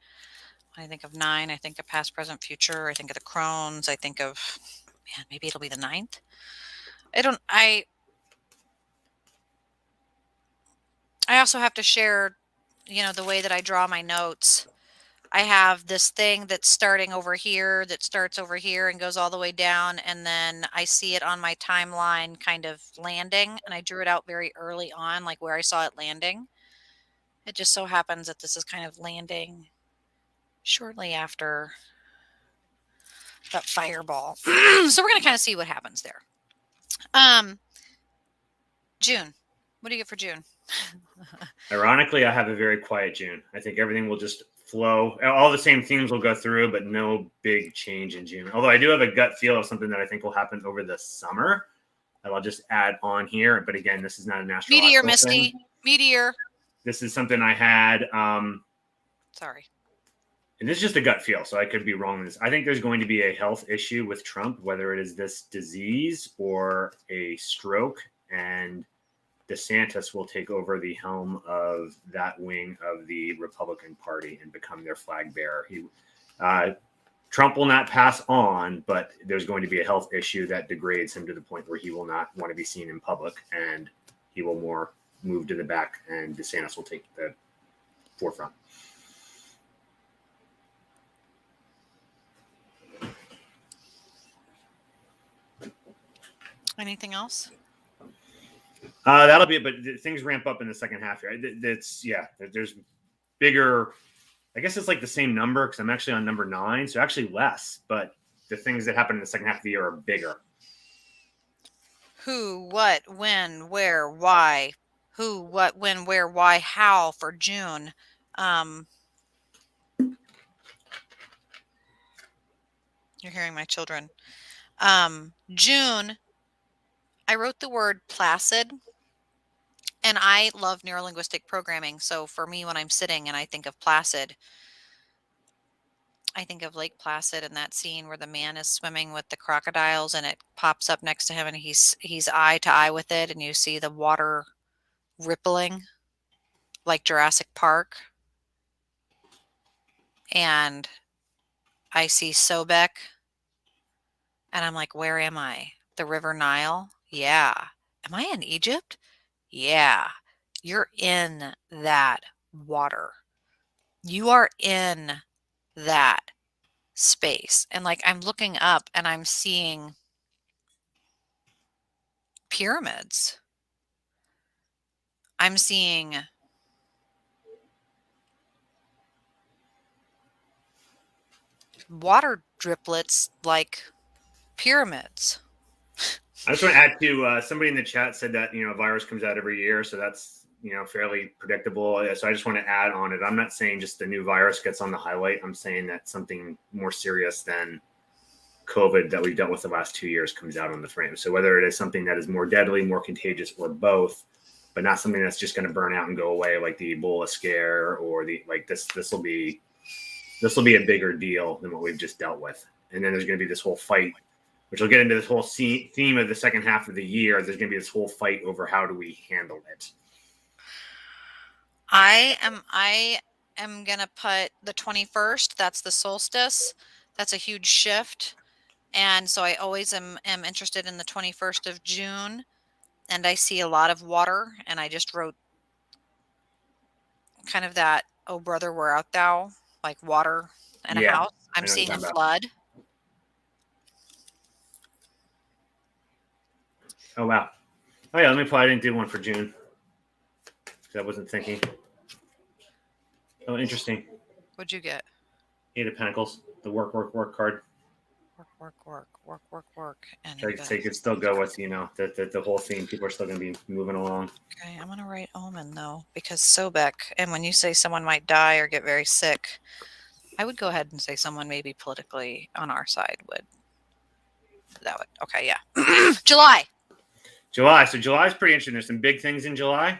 S2: When I think of 9, I think of past, present, future. I think of the Crones. I think of, man, maybe it'll be the 9th. I also have to share, the way that I draw my notes. I have this thing that's starting over here, that starts over here and goes all the way down. And then I see it on my timeline kind of landing. And I drew it out very early on, like where I saw it landing. It just so happens that this is kind of landing shortly after that fireball. So we're going to kind of see what happens there. June. What do you get for June?
S1: Ironically, I have a very quiet June. I think everything will just flow. All the same themes will go through, but no big change in June. Although I do have a gut feel of something that I think will happen over the summer that I'll just add on here. But again, this is not an astrological
S2: Meteor, Misty.
S1: thing.
S2: Meteor.
S1: This is something I had.
S2: Sorry.
S1: And this is just a gut feel, so I could be wrong on this. I think there's going to be a health issue with Trump, whether it is this disease or a stroke, and DeSantis will take over the helm of that wing of the Republican Party and become their flag bearer. Trump will not pass on, but there's going to be a health issue that degrades him to the point where he will not want to be seen in public, and he will more move to the back, and DeSantis will take the forefront.
S2: Anything else?
S1: That'll be it, but things ramp up in the second half here. There's bigger. I guess it's like the same number because I'm actually on number 9, so actually less. But the things that happen in the second half of the year are bigger.
S2: Who, what, when, where, why? Who, what, when, where, why, how for June? You're hearing my children. June, I wrote the word placid. And I love neurolinguistic programming. So for me, when I'm sitting and I think of Placid, I think of Lake Placid and that scene where the man is swimming with the crocodiles and it pops up next to him and he's eye to eye with it, and you see the water rippling like Jurassic Park. And I see Sobek and I'm like, where am I? The River Nile? Yeah. Am I in Egypt? Yeah. You're in that water. You are in that space. And like I'm looking up and I'm seeing pyramids. I'm seeing water driplets like pyramids.
S1: I just want to add to somebody in the chat said that a virus comes out every year, so that's fairly predictable. So I just want to add on it. I'm not saying just the new virus gets on the highlight. I'm saying that something more serious than COVID that we've dealt with the last 2 years comes out on the frame. So whether it is something that is more deadly, more contagious, or both, but not something that's just going to burn out and go away like the Ebola scare or this will be a bigger deal than what we've just dealt with. And then there's going to be this whole fight, which will get into this whole theme of the second half of the year. There's going to be this whole fight over how do we handle it.
S2: I am gonna put the 21st. That's the solstice. That's a huge shift. And so I always am interested in the 21st of June. And I see a lot of water. And I just wrote kind of that, oh brother, where art thou? Like water in a house. I'm seeing a flood.
S1: Oh, wow. Oh, yeah, I didn't do one for June because I wasn't thinking. Oh, interesting.
S2: What'd you get?
S1: 8 of Pentacles, the work card.
S2: Work. And
S1: so you could still go with, the whole theme. People are still going to be moving along.
S2: Okay, I'm going to write omen, though, because Sobek, and when you say someone might die or get very sick, I would go ahead and say someone maybe politically on our side would. Okay, yeah. July.
S1: So July is pretty interesting. There's some big things in July.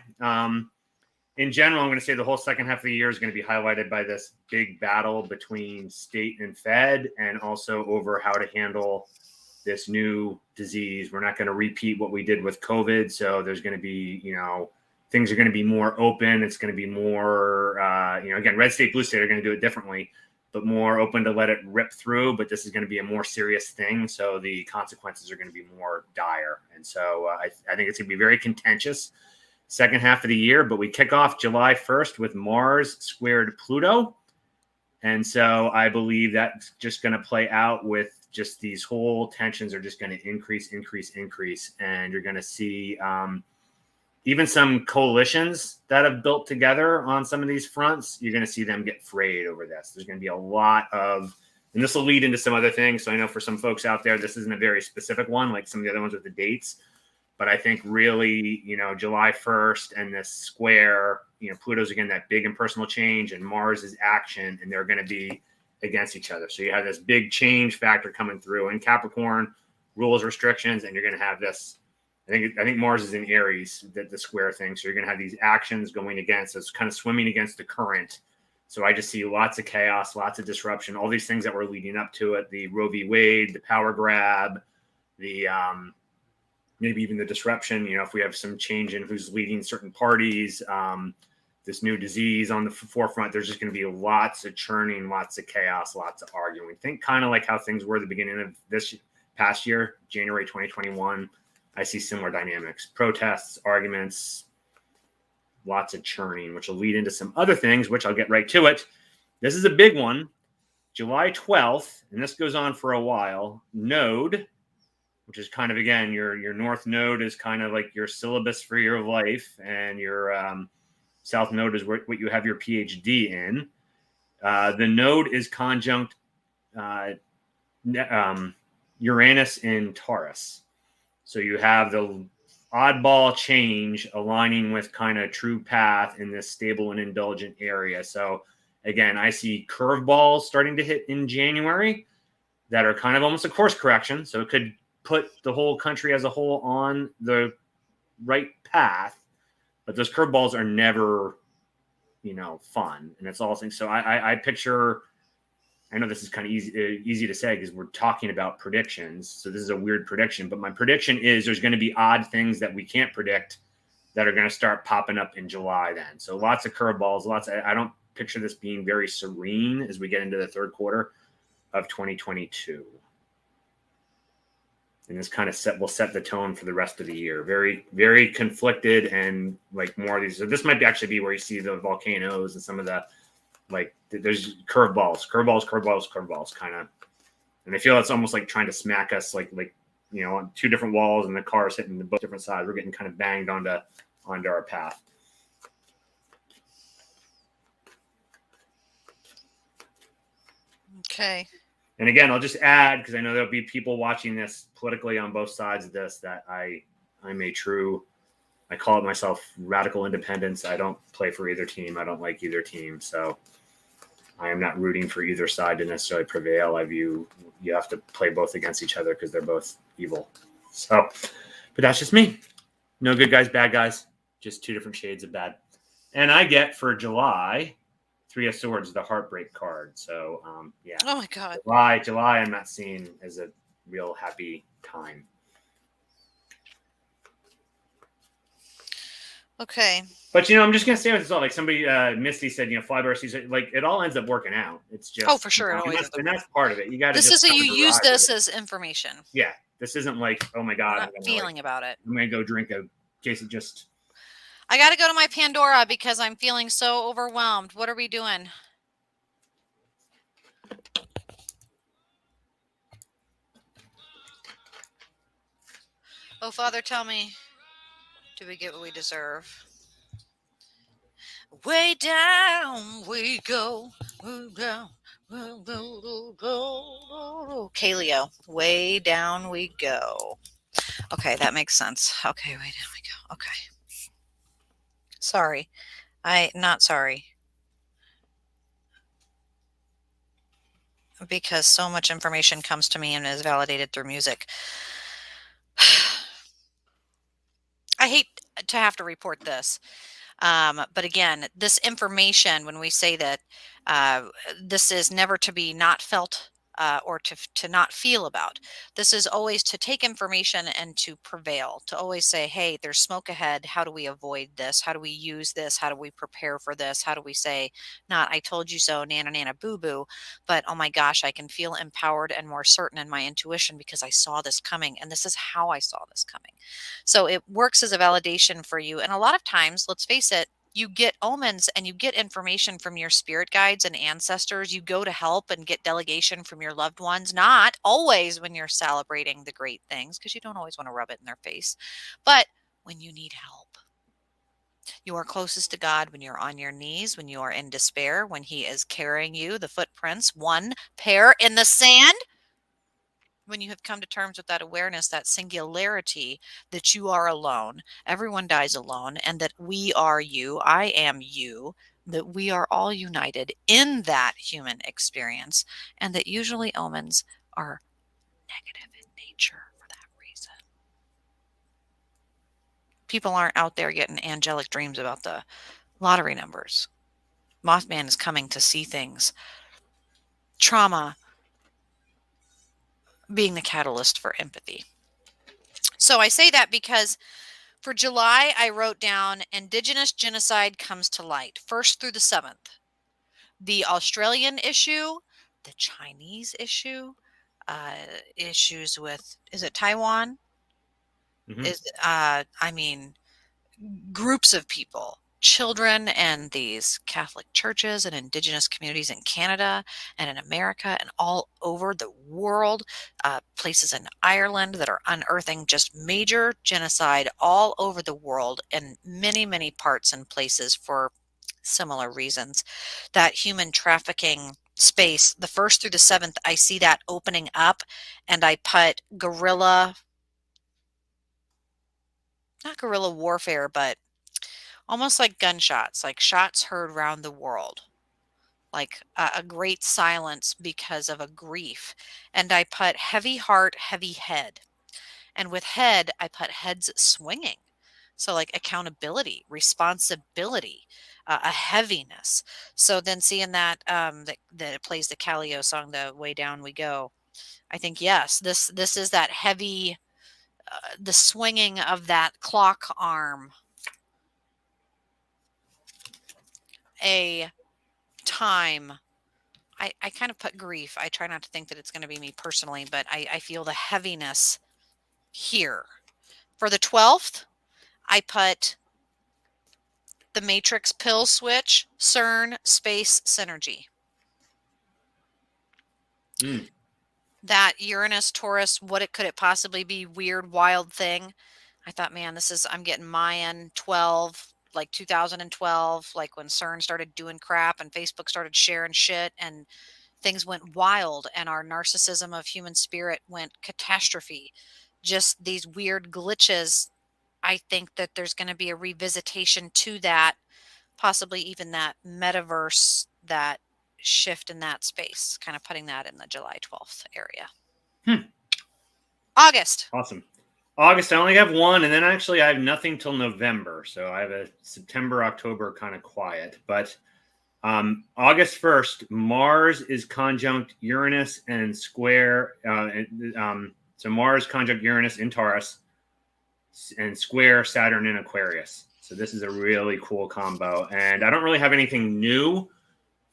S1: In general, I'm going to say the whole second half of the year is going to be highlighted by this big battle between state and Fed, and also over how to handle this new disease. We're not going to repeat what we did with COVID. So there's going to be, things are going to be more open. It's going to be more, again, red state, blue state are going to do it differently, but more open to let it rip through. But this is going to be a more serious thing. So the consequences are going to be more dire. And so I think it's going to be very contentious second half of the year, but we kick off July 1st with Mars squared Pluto. And so I believe that's just going to play out with just these whole tensions are just going to increase. And you're going to see even some coalitions that have built together on some of these fronts. You're going to see them get frayed over this. There's going to be a lot of, and this will lead into some other things. So I know for some folks out there, this isn't a very specific one, like some of the other ones with the dates. But I think really, July 1st and this square, Pluto's, again, that big impersonal change, and Mars is action, and they're going to be against each other. So you have this big change factor coming through in Capricorn, rules, restrictions, and you're going to have this. I think Mars is in Aries, the square thing. So you're going to have these actions going against. So it's kind of swimming against the current. So I just see lots of chaos, lots of disruption, all these things that were leading up to it: the Roe v. Wade, the power grab, the maybe even the disruption, if we have some change in who's leading certain parties, this new disease on the forefront, there's just going to be lots of churning, lots of chaos, lots of arguing. Think kind of like how things were at the beginning of this past year, January 2021. I see similar dynamics, protests, arguments, lots of churning, which will lead into some other things, which I'll get right to it. This is a big one, July 12th, and this goes on for a while. Node, which is kind of, again, your north node is kind of like your syllabus for your life, and your south node is what you have your PhD in. The node is conjunct Uranus in Taurus. So you have the oddball change aligning with kind of true path in this stable and indulgent area. So again, I see curveballs starting to hit in January that are kind of almost a course correction. So it could put the whole country as a whole on the right path, but those curveballs are never, fun. And it's all things. So I picture, I know this is kind of easy to say because we're talking about predictions. So this is a weird prediction, but my prediction is there's going to be odd things that we can't predict that are going to start popping up in July then. So lots of curveballs, I don't picture this being very serene as we get into the third quarter of 2022. And this kind of will set the tone for the rest of the year. Very, very conflicted, and like more of these. So this might actually be where you see the volcanoes and some of the, there's curveballs kind of. And I feel it's almost like trying to smack us on two different walls, and the cars hitting the both different sides. We're getting kind of banged onto our path.
S2: Okay.
S1: And again, I'll just add, because I know there'll be people watching this politically on both sides of this, that I'm a true I call it myself radical independence. I don't play for either team. I don't like either team. So I am not rooting for either side to necessarily prevail. I view you have to play both against each other because they're both evil. So, but that's just me. No good guys, bad guys, just two different shades of bad. And I get for July, Three of Swords, the heartbreak card. So, yeah.
S2: Oh my God.
S1: July, I'm not seeing as a real happy time.
S2: Okay.
S1: But I'm just gonna say with this all, like somebody, Misty said, Flybar season, like it all ends up working out. It's just
S2: for sure, it always
S1: and that's part of it. You got to.
S2: This
S1: just
S2: is you use this
S1: it.
S2: as information.
S1: Yeah, this isn't like, oh my God,
S2: I'm not feeling about it.
S1: I'm gonna go drink a case of just.
S2: I got to go to my Pandora because I'm feeling so overwhelmed. What are we doing? Oh, Father, tell me, do we get what we deserve? Way down we go. Down. Kaleo, way down we go. Okay, that makes sense. Okay, way down we go. Okay. Sorry. Not sorry. Because so much information comes to me and is validated through music. I hate to have to report this. But again, this information, when we say that this is never to be not felt or to not feel about, this is always to take information and to prevail, to always say, hey, there's smoke ahead. How do we avoid this? How do we use this? How do we prepare for this? How do we say, not, I told you so, nana, nana, boo, boo, but oh my gosh, I can feel empowered and more certain in my intuition because I saw this coming. And this is how I saw this coming. So it works as a validation for you. And a lot of times, let's face it, you get omens and you get information from your spirit guides and ancestors. You go to help and get delegation from your loved ones, not always when you're celebrating the great things, because you don't always want to rub it in their face, but when you need help. You are closest to God when you're on your knees, when you are in despair, when He is carrying you, the footprints, one pair in the sand. When you have come to terms with that awareness, that singularity, that you are alone, everyone dies alone, and that we are you, I am you, that we are all united in that human experience, and that usually omens are negative in nature for that reason. People aren't out there getting angelic dreams about the lottery numbers. Mothman is coming to see things. Trauma being the catalyst for empathy. So I say that because for July, I wrote down Indigenous genocide comes to light, 1st through the 7th. The Australian issue, the Chinese issue, issues with, is it Taiwan?
S1: Mm-hmm.
S2: Groups of people, children, and these Catholic churches and Indigenous communities in Canada and in America and all over the world, places in Ireland that are unearthing just major genocide all over the world in many, many parts and places for similar reasons. That human trafficking space, the 1st through the 7th, I see that opening up, and I put not guerrilla warfare, but almost like gunshots, like shots heard around the world, like a great silence because of a grief. And I put heavy heart, heavy head. And with head, I put heads swinging. So like accountability, responsibility, a heaviness. So then seeing that, that it plays the Kaleo song, the Way Down We Go, I think, yes, this is that heavy, the swinging of that clock arm, a time. I kind of put grief. I try not to think that it's going to be me personally, but I feel the heaviness here. For the 12th, I put the Matrix pill switch, CERN, space synergy. That Uranus, Taurus, could it possibly be? Weird, wild thing. I thought, man, I'm getting Mayan 12, like 2012, like when CERN started doing crap and Facebook started sharing shit and things went wild and our narcissism of human spirit went catastrophe. Just these weird glitches I think that there's going to be a revisitation to that, possibly even that metaverse, that shift in that space, kind of putting that in the July 12th area. August.
S1: Awesome. August, I only have one, and then actually I have nothing till November. So I have a September, October kind of quiet. But August 1st, Mars is conjunct Uranus and square. So Mars conjunct Uranus in Taurus and square Saturn in Aquarius. So this is a really cool combo. And I don't really have anything new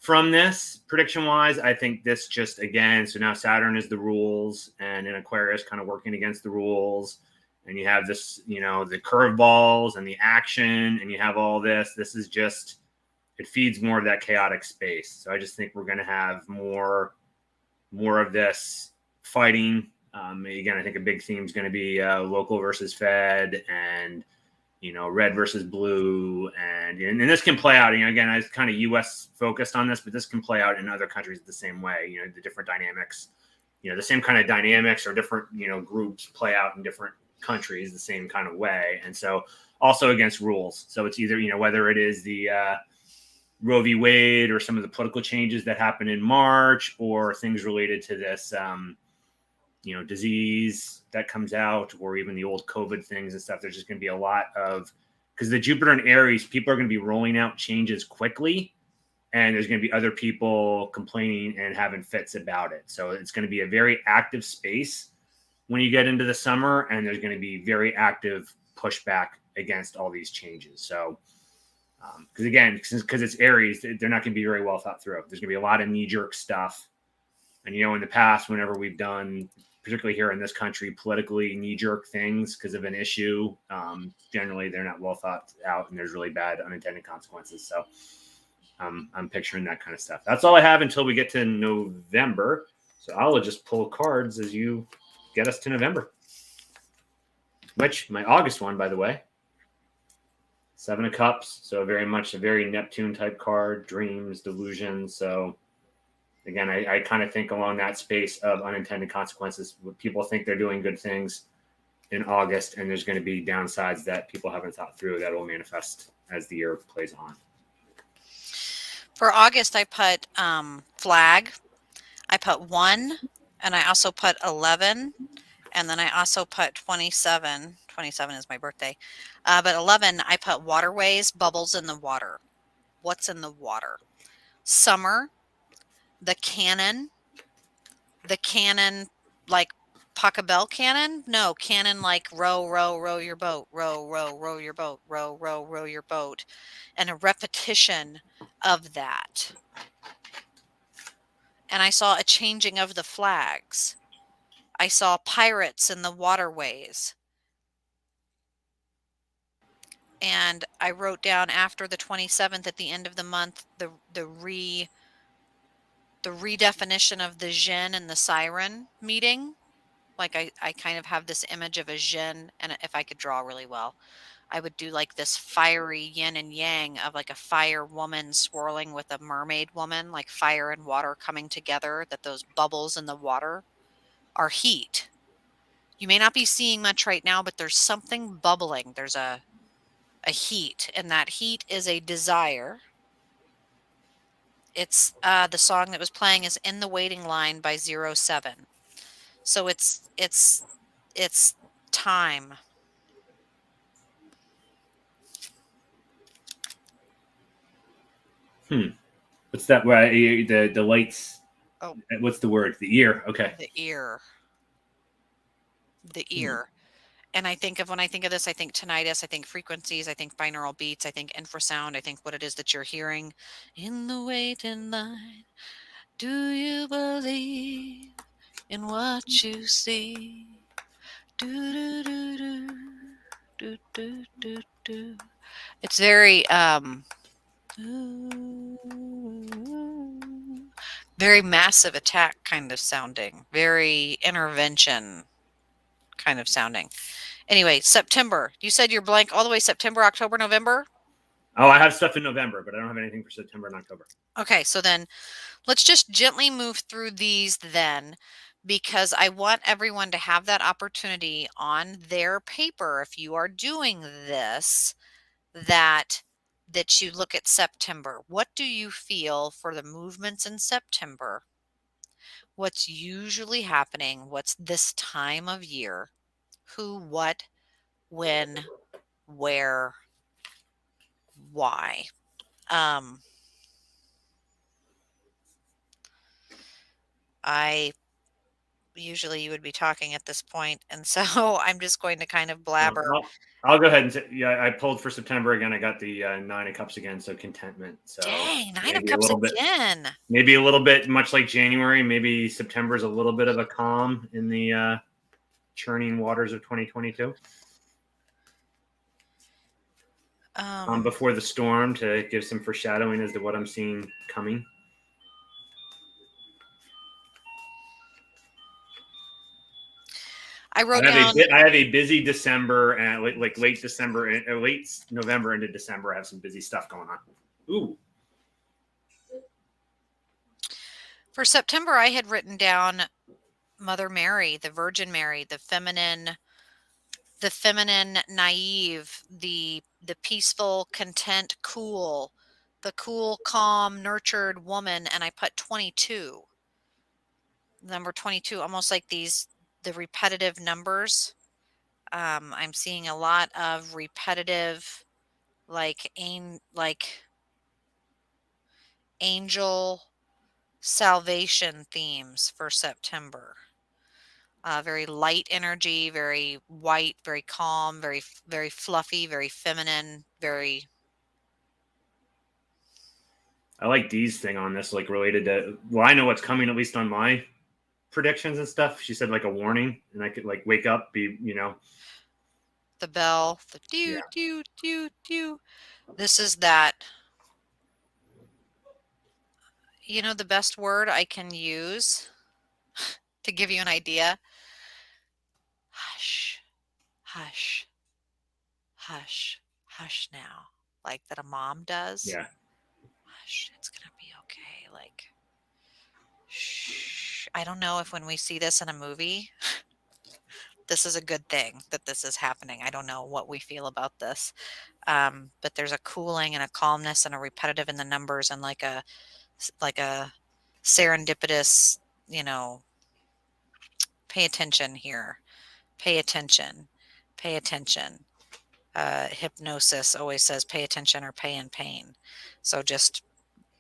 S1: from this prediction wise. I think this just, again, so now Saturn is the rules and in Aquarius kind of working against the rules. And you have this, you know, the curveballs and the action, and you have all this. This is just, it feeds more of that chaotic space. So I just think we're going to have more of this fighting. Again, I think a big theme is going to be local versus Fed, and you know, red versus blue, and this can play out. You know, again, I was kind of U.S. focused on this, but this can play out in other countries the same way. You know, the different dynamics, you know, the same kind of dynamics or different, you know, groups play out in different countries the same kind of way, and so also against rules. So it's either, you know, whether it is the Roe v. Wade or some of the political changes that happened in March, or things related to this, you know, disease that comes out, or even the old COVID things and stuff. There's just going to be a lot of, because the Jupiter and Aries, people are going to be rolling out changes quickly, and there's going to be other people complaining and having fits about it. So it's going to be a very active space when you get into the summer, and there's going to be very active pushback against all these changes. So, because again, because it's Aries, they're not going to be very well thought through. There's going to be a lot of knee-jerk stuff. And, you know, in the past, whenever we've done, particularly here in this country, politically knee-jerk things because of an issue, generally they're not well thought out, and there's really bad unintended consequences. So I'm picturing that kind of stuff. That's all I have until we get to November. So I'll just pull cards as you get us to November. Which, my August one, by the way, 7 of Cups. So very much a very Neptune type card, dreams, delusions. So again, I kind of think along that space of unintended consequences. People think they're doing good things in August, and there's going to be downsides that people haven't thought through that will manifest as the year plays on.
S2: For August, I put flag. I put 1, and I also put 11, and then I also put 27. 27 is my birthday. But 11, I put waterways, bubbles in the water. What's in the water? Summer, the cannon like Pachelbel cannon? No, cannon like row, row, row your boat, row, row, row your boat, row, row, row your boat, and a repetition of that. And I saw a changing of the flags. I saw pirates in the waterways. And I wrote down after the 27th at the end of the month, the redefinition of the Jinn and the siren meeting. Like I kind of have this image of a Jinn, and if I could draw really well, I would do like this fiery yin and yang of like a fire woman swirling with a mermaid woman, like fire and water coming together, that those bubbles in the water are heat. You may not be seeing much right now, but there's something bubbling. There's a heat, and that heat is a desire. It's the song that was playing is In the Waiting Line by 07. So it's time.
S1: What's that? Where the lights?
S2: Oh,
S1: what's the word? The ear. Okay.
S2: the ear. The ear. And I think of, when I think of this, I think tinnitus, I think frequencies, I think binaural beats, I think infrasound, I think what it is that you're hearing. In the waiting line, do you believe in what you see? Do do do do do do do do. It's very very Massive Attack kind of sounding, very intervention kind of sounding. Anyway, September. You said you're blank all the way September, October, November?
S1: Oh, I have stuff in November, but I don't have anything for September and October.
S2: Okay, so then let's just gently move through these then. because I want everyone to have that opportunity on their paper, if you are doing this, that you look at September. What do you feel for the movements in September? What's usually happening? What's this time of year? Who, what, when, where, why? I usually you would be talking at this point, and so I'm just going to kind of blabber.
S1: I'll go ahead and say, yeah, I pulled for September again. I got the Nine of Cups again, so contentment. So
S2: Dang, Nine of
S1: maybe a
S2: Cups
S1: little bit,
S2: again.
S1: maybe a little bit, much like January. Maybe September is a little bit of a calm in the churning waters of 2022. Before the storm, to give some foreshadowing as to what I'm seeing coming.
S2: I wrote down.
S1: I have a busy December and like late December and late November into December. I have some busy stuff going on. Ooh.
S2: For September, I had written down Mother Mary, the Virgin Mary, the feminine, naive, the peaceful, content, cool, the cool, calm, nurtured woman, and I put 22. Number 22, almost like the repetitive numbers. I'm seeing a lot of repetitive, like angel salvation themes for September. Very light energy, very white, very calm, very fluffy, very feminine, very.
S1: I like Dee's thing on this, like related to. Well, I know what's coming, at least on my predictions and stuff. She said like a warning, and I could like wake up,
S2: The bell, the doo doo doo doo. This is that. The best word I can use to give you an idea. Hush, hush, hush, hush now. Like that a mom does.
S1: Yeah.
S2: Hush, it's going to be okay. Like, shh. I don't know if when we see this in a movie, this is a good thing that this is happening. I don't know what we feel about this. But there's a cooling and a calmness and a repetitive in the numbers and like a serendipitous, pay attention here. Pay attention. Pay attention. Hypnosis always says pay attention or pay in pain. So just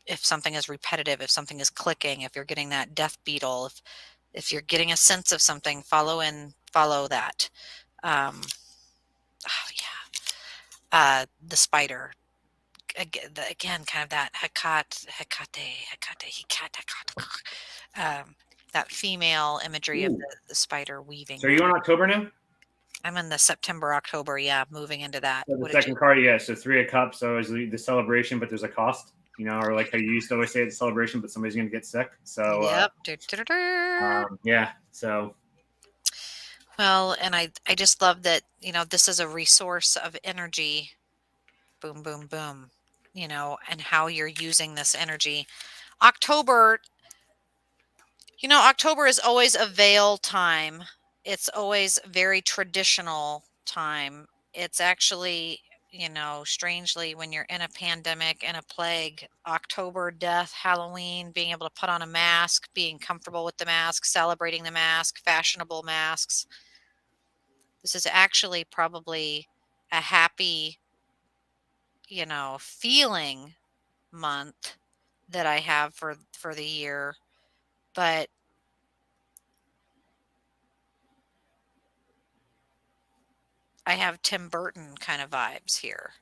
S2: if something is repetitive, if something is clicking, if you're getting that death beetle, if you're getting a sense of something, follow that. Oh yeah. The spider. Again, kind of that that female imagery of the spider weaving.
S1: So are you on October now?
S2: I'm in the September, October, yeah, moving into that.
S1: So the second card, yeah. So Three of Cups, so is the celebration, but there's a cost, or like how you used to always say it's a celebration, but somebody's going to get sick. So
S2: yep.
S1: Yeah. So.
S2: Well, and I just love that, this is a resource of energy. Boom, boom, boom. And how you're using this energy. October is always a veil time. It's always very traditional time. It's actually, strangely, when you're in a pandemic and a plague, October, death, Halloween, being able to put on a mask, being comfortable with the mask, celebrating the mask, fashionable masks. This is actually probably a happy, feeling month that I have for the year. But I have Tim Burton kind of vibes here.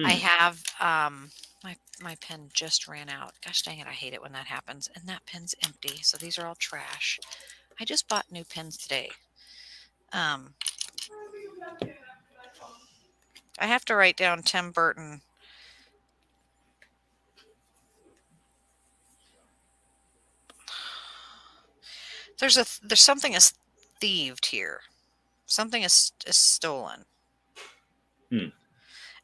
S2: I have my pen just ran out. Gosh dang it, I hate it when that happens. And that pen's empty, so these are all trash. I just bought new pens today. I have to write down Tim Burton. There's something is thieved here. Something is stolen. And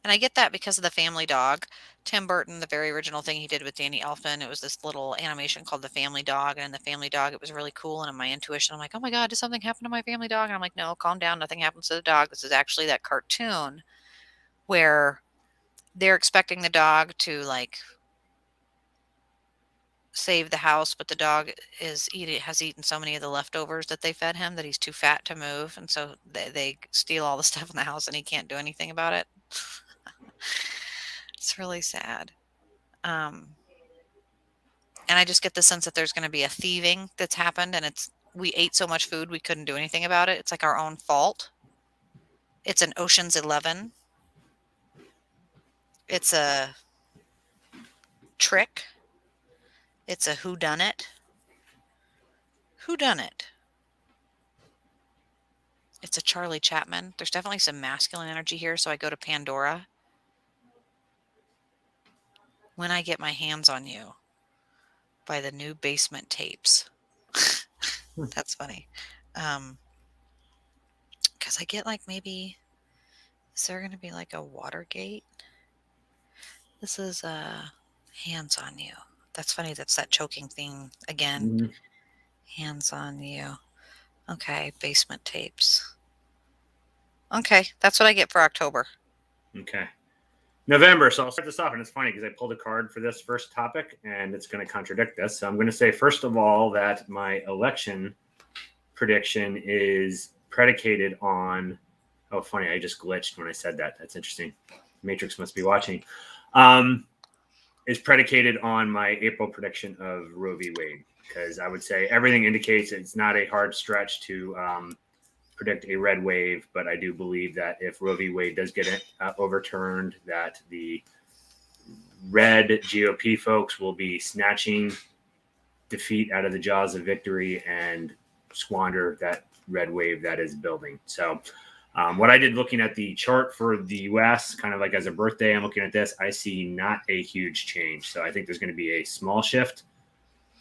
S2: I get that because of the family dog. Tim Burton, the very original thing he did with Danny Elfman, it was this little animation called The Family Dog. And in The Family Dog, it was really cool. And in my intuition, I'm like, oh my God, did something happen to my family dog? And I'm like, no, calm down. Nothing happens to the dog. This is actually that cartoon where they're expecting the dog to like save the house, but the dog has eaten so many of the leftovers that they fed him that he's too fat to move. And so they steal all the stuff in the house and he can't do anything about it. It's really sad. And I just get the sense that there's going to be a thieving that's happened, and we ate so much food we couldn't do anything about it. It's like our own fault. It's an Ocean's 11. It's a trick. It's a whodunit. Whodunit. It's a Charlie Chapman. There's definitely some masculine energy here, so I go to Pandora. When I Get My Hands on You by the New Basement Tapes. That's funny. Because I get like maybe, is there going to be like a Watergate? This is Hands on You. That's funny. That's that choking theme again.
S1: Mm-hmm.
S2: Hands on You. Okay, basement tapes. Okay, that's what I get for October.
S1: Okay. November. So I'll start this off, and it's funny because I pulled a card for this first topic, and it's going to contradict this. So I'm going to say, first of all, that my election prediction is predicated on. Oh, funny! I just glitched when I said that. That's interesting. Matrix must be watching. Is predicated on my April prediction of Roe v. Wade, because I would say everything indicates it's not a hard stretch to predict a red wave, but I do believe that if Roe v. Wade does get overturned, that the red GOP folks will be snatching defeat out of the jaws of victory and squander that red wave that is building. So what I did looking at the chart for the U.S., kind of like as a birthday, I'm looking at this, I see not a huge change. So I think there's going to be a small shift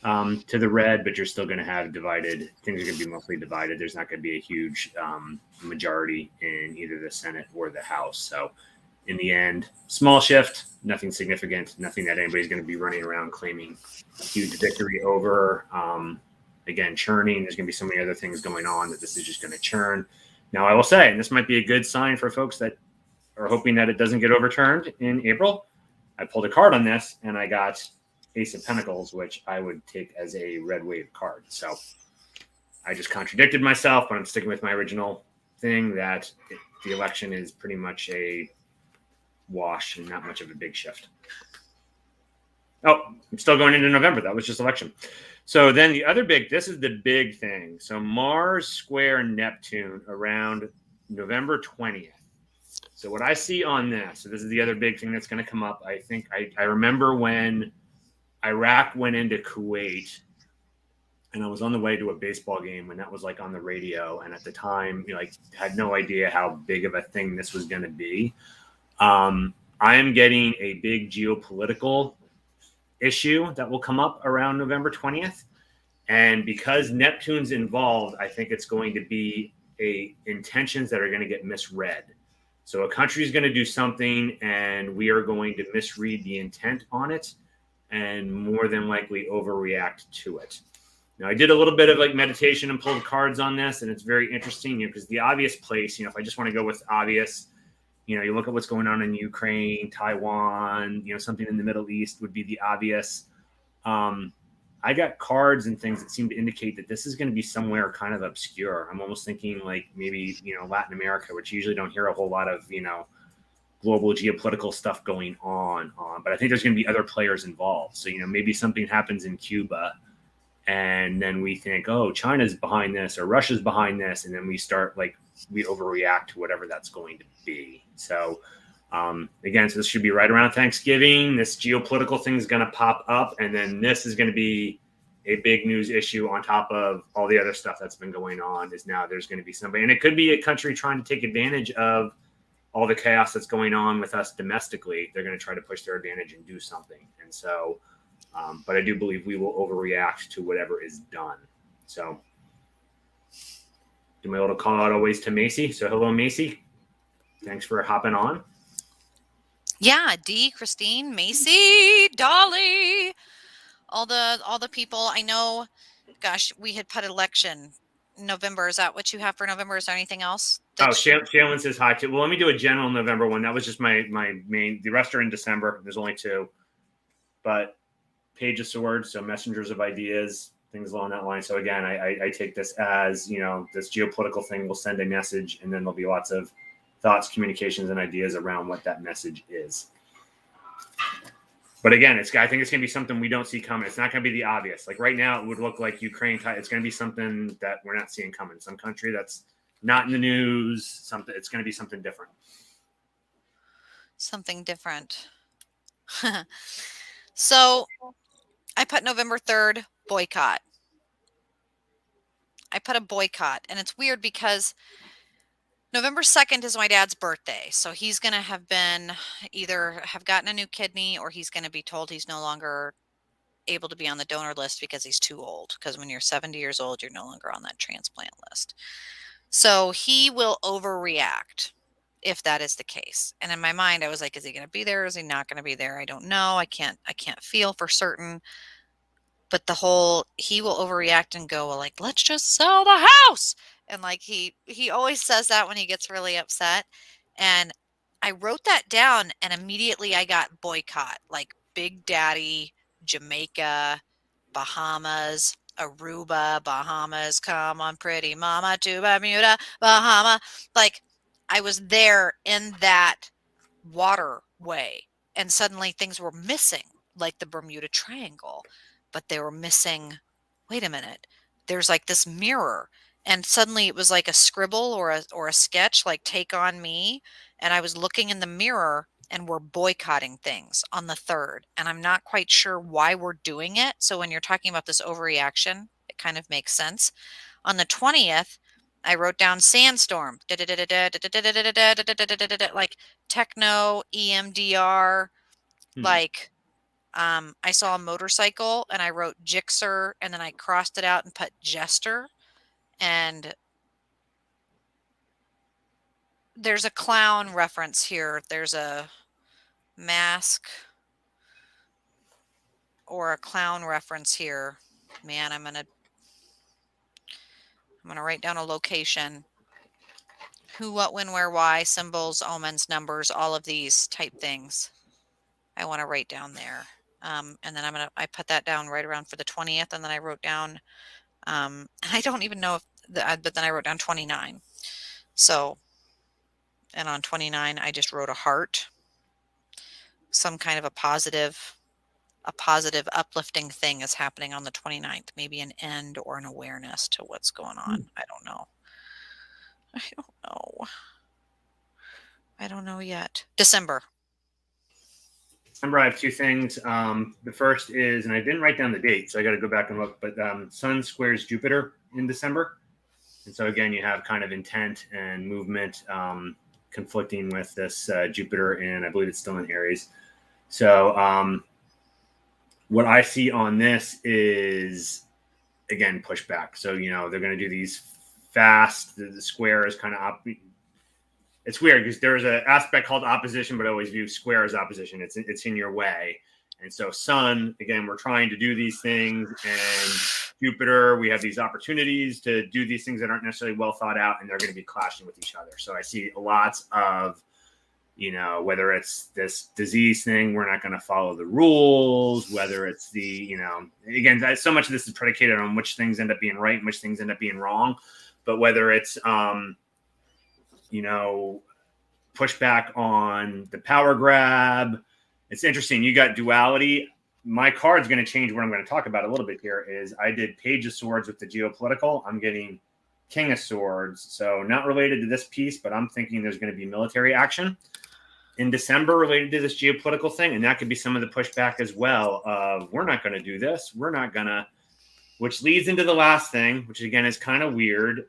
S1: to the red, but you're still going to have divided. Things are going to be mostly divided. There's not going to be a huge majority in either the Senate or the House. So in the end, small shift, nothing significant, nothing that anybody's going to be running around claiming a huge victory over. Again, churning. There's going to be so many other things going on that this is just going to churn. Now, I will say, and this might be a good sign for folks that are hoping that it doesn't get overturned in April. I pulled a card on this, and I got Ace of Pentacles, which I would take as a red wave card. So I just contradicted myself, but I'm sticking with my original thing that the election is pretty much a wash and not much of a big shift. Oh, I'm still going into November. That was just election. So then the other this is the big thing. So Mars square Neptune around November 20th. So what I see on this, so this is the other big thing that's going to come up. I think I remember when Iraq went into Kuwait, and I was on the way to a baseball game when that was like on the radio. And at the time, like had no idea how big of a thing this was going to be. I am getting a big geopolitical issue that will come up around November 20th. And because Neptune's involved, I think it's going to be intentions that are going to get misread. So a country is going to do something and we are going to misread the intent on it and more than likely overreact to it. Now, I did a little bit of like meditation and pulled cards on this, and it's very interesting, because the obvious place, if I just want to go with obvious, you look at what's going on in Ukraine, Taiwan, something in the Middle East would be the obvious. I got cards and things that seem to indicate that this is going to be somewhere kind of obscure. I'm almost thinking like maybe, Latin America, which you usually don't hear a whole lot of, global geopolitical stuff going on. But I think there's going to be other players involved. So, maybe something happens in Cuba and then we think, oh, China's behind this or Russia's behind this. And then we start we overreact to whatever that's going to be. So again, so this should be right around Thanksgiving. This geopolitical thing is going to pop up. And then this is going to be a big news issue on top of all the other stuff that's been going on. Is now there's going to be somebody, and it could be a country trying to take advantage of all the chaos that's going on with us domestically. They're going to try to push their advantage and do something. And so, but I do believe we will overreact to whatever is done. So do my little call out always to Macy. So hello, Macy. Thanks for hopping on.
S2: Yeah, Dee, Christine, Macy, Dolly, all the people. I know, gosh, we had put election November. Is that what you have for November? Is there anything else
S1: Oh,
S2: that you
S1: Shaylin says hi too. Well, let me do a general November one. That was just my main. The rest are in December. There's only two, but Page of Swords, so messengers of ideas, things along that line. So again, I take this as, this geopolitical thing will send a message, and then there'll be lots of thoughts, communications, and ideas around what that message is. But again, I think it's going to be something we don't see coming. It's not going to be the obvious. Like right now, it would look like Ukraine. It's going to be something that we're not seeing coming. Some country that's not in the news. Something. It's going to be something different.
S2: something different? So I put November 3rd boycott. I put a boycott, and it's weird because November 2nd is my dad's birthday. So he's going to have been either have gotten a new kidney, or he's going to be told he's no longer able to be on the donor list because he's too old. Because when you're 70 years old, you're no longer on that transplant list. So he will overreact if that is the case. And in my mind, I was like, is he going to be there? Is he not going to be there? I don't know. I can't feel for certain. But he will overreact and go, well, like, let's just sell the house. And like he always says that when he gets really upset. And I wrote that down, and immediately I got boycott, like Big Daddy, Jamaica, Bahamas, Aruba, Bahamas, come on, pretty mama, to Bermuda, Bahama. Like, I was there in that waterway, and suddenly things were missing, like the Bermuda Triangle, but they were missing. Wait a minute, there's like this mirror, and suddenly it was like a scribble or a sketch, like take on me, and I was looking in the mirror, and we're boycotting things on the 3rd, and I'm not quite sure why we're doing it. So when you're talking about this overreaction, it kind of makes sense. On the 20th, I wrote down sandstorm, like techno, EMDR, like I saw a motorcycle and I wrote Jixer, and then I crossed it out and put Jester. And there's a clown reference here. There's a mask or a clown reference here. Man, I'm gonna write down a location. Who, what, when, where, why, symbols, omens, numbers, all of these type things. I want to write down there. And then I put that down right around for the 20th. And then I wrote down, I don't even know but then I wrote down 29. So, and on 29, I just wrote a heart, some kind of a positive, uplifting thing is happening on the 29th, maybe an end or an awareness to what's going on. I don't know. I don't know yet. December,
S1: I have two things. The first is, and I didn't write down the date, so I got to go back and look, but Sun squares Jupiter in December. And so again, you have kind of intent and movement conflicting with this Jupiter, and I believe it's still in Aries. So what I see on this is, again, pushback. So, they're going to do these fast. The square is kind of it's weird because there's an aspect called opposition, but I always view square as opposition. It's in your way. And so Sun, again, we're trying to do these things, and Jupiter, we have these opportunities to do these things that aren't necessarily well thought out, and they're going to be clashing with each other. So I see lots of, whether it's this disease thing, we're not going to follow the rules, whether it's the, again, so much of this is predicated on which things end up being right and which things end up being wrong. But whether it's, pushback on the power grab. It's interesting. You got duality. My card's going to change what I'm going to talk about a little bit here is I did Page of Swords with the geopolitical. I'm getting King of Swords. So not related to this piece, but I'm thinking there's going to be military action in December related to this geopolitical thing. And that could be some of the pushback as well of we're not going to do this. We're not going to, which leads into the last thing, which again is kind of weird.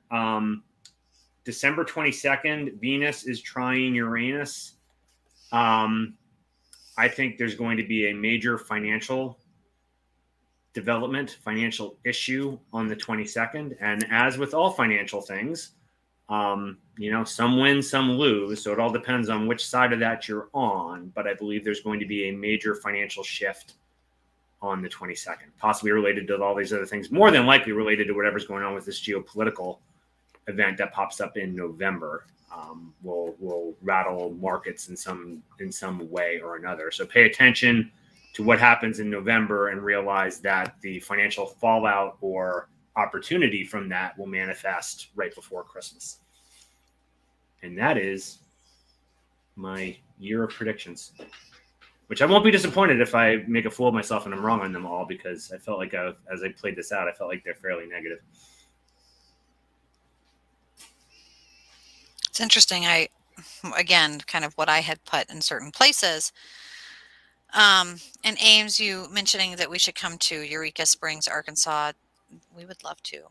S1: December 22nd, Venus is trine Uranus. I think there's going to be a major financial development, financial issue on the 22nd. And as with all financial things, Some win, some lose. So it all depends on which side of that you're on. But I believe there's going to be a major financial shift on the 22nd, possibly related to all these other things, more than likely related to whatever's going on with this geopolitical event that pops up in November. Will rattle markets in some way or another. So pay attention to what happens in November and realize that the financial fallout or opportunity from that will manifest right before Christmas. And that is my year of predictions, which I won't be disappointed if I make a fool of myself and I'm wrong on them all, because I felt like as I played this out, I felt like they're fairly negative.
S2: It's interesting. Again, kind of what I had put in certain places. And Ames, you mentioning that we should come to Eureka Springs, Arkansas. We would love to.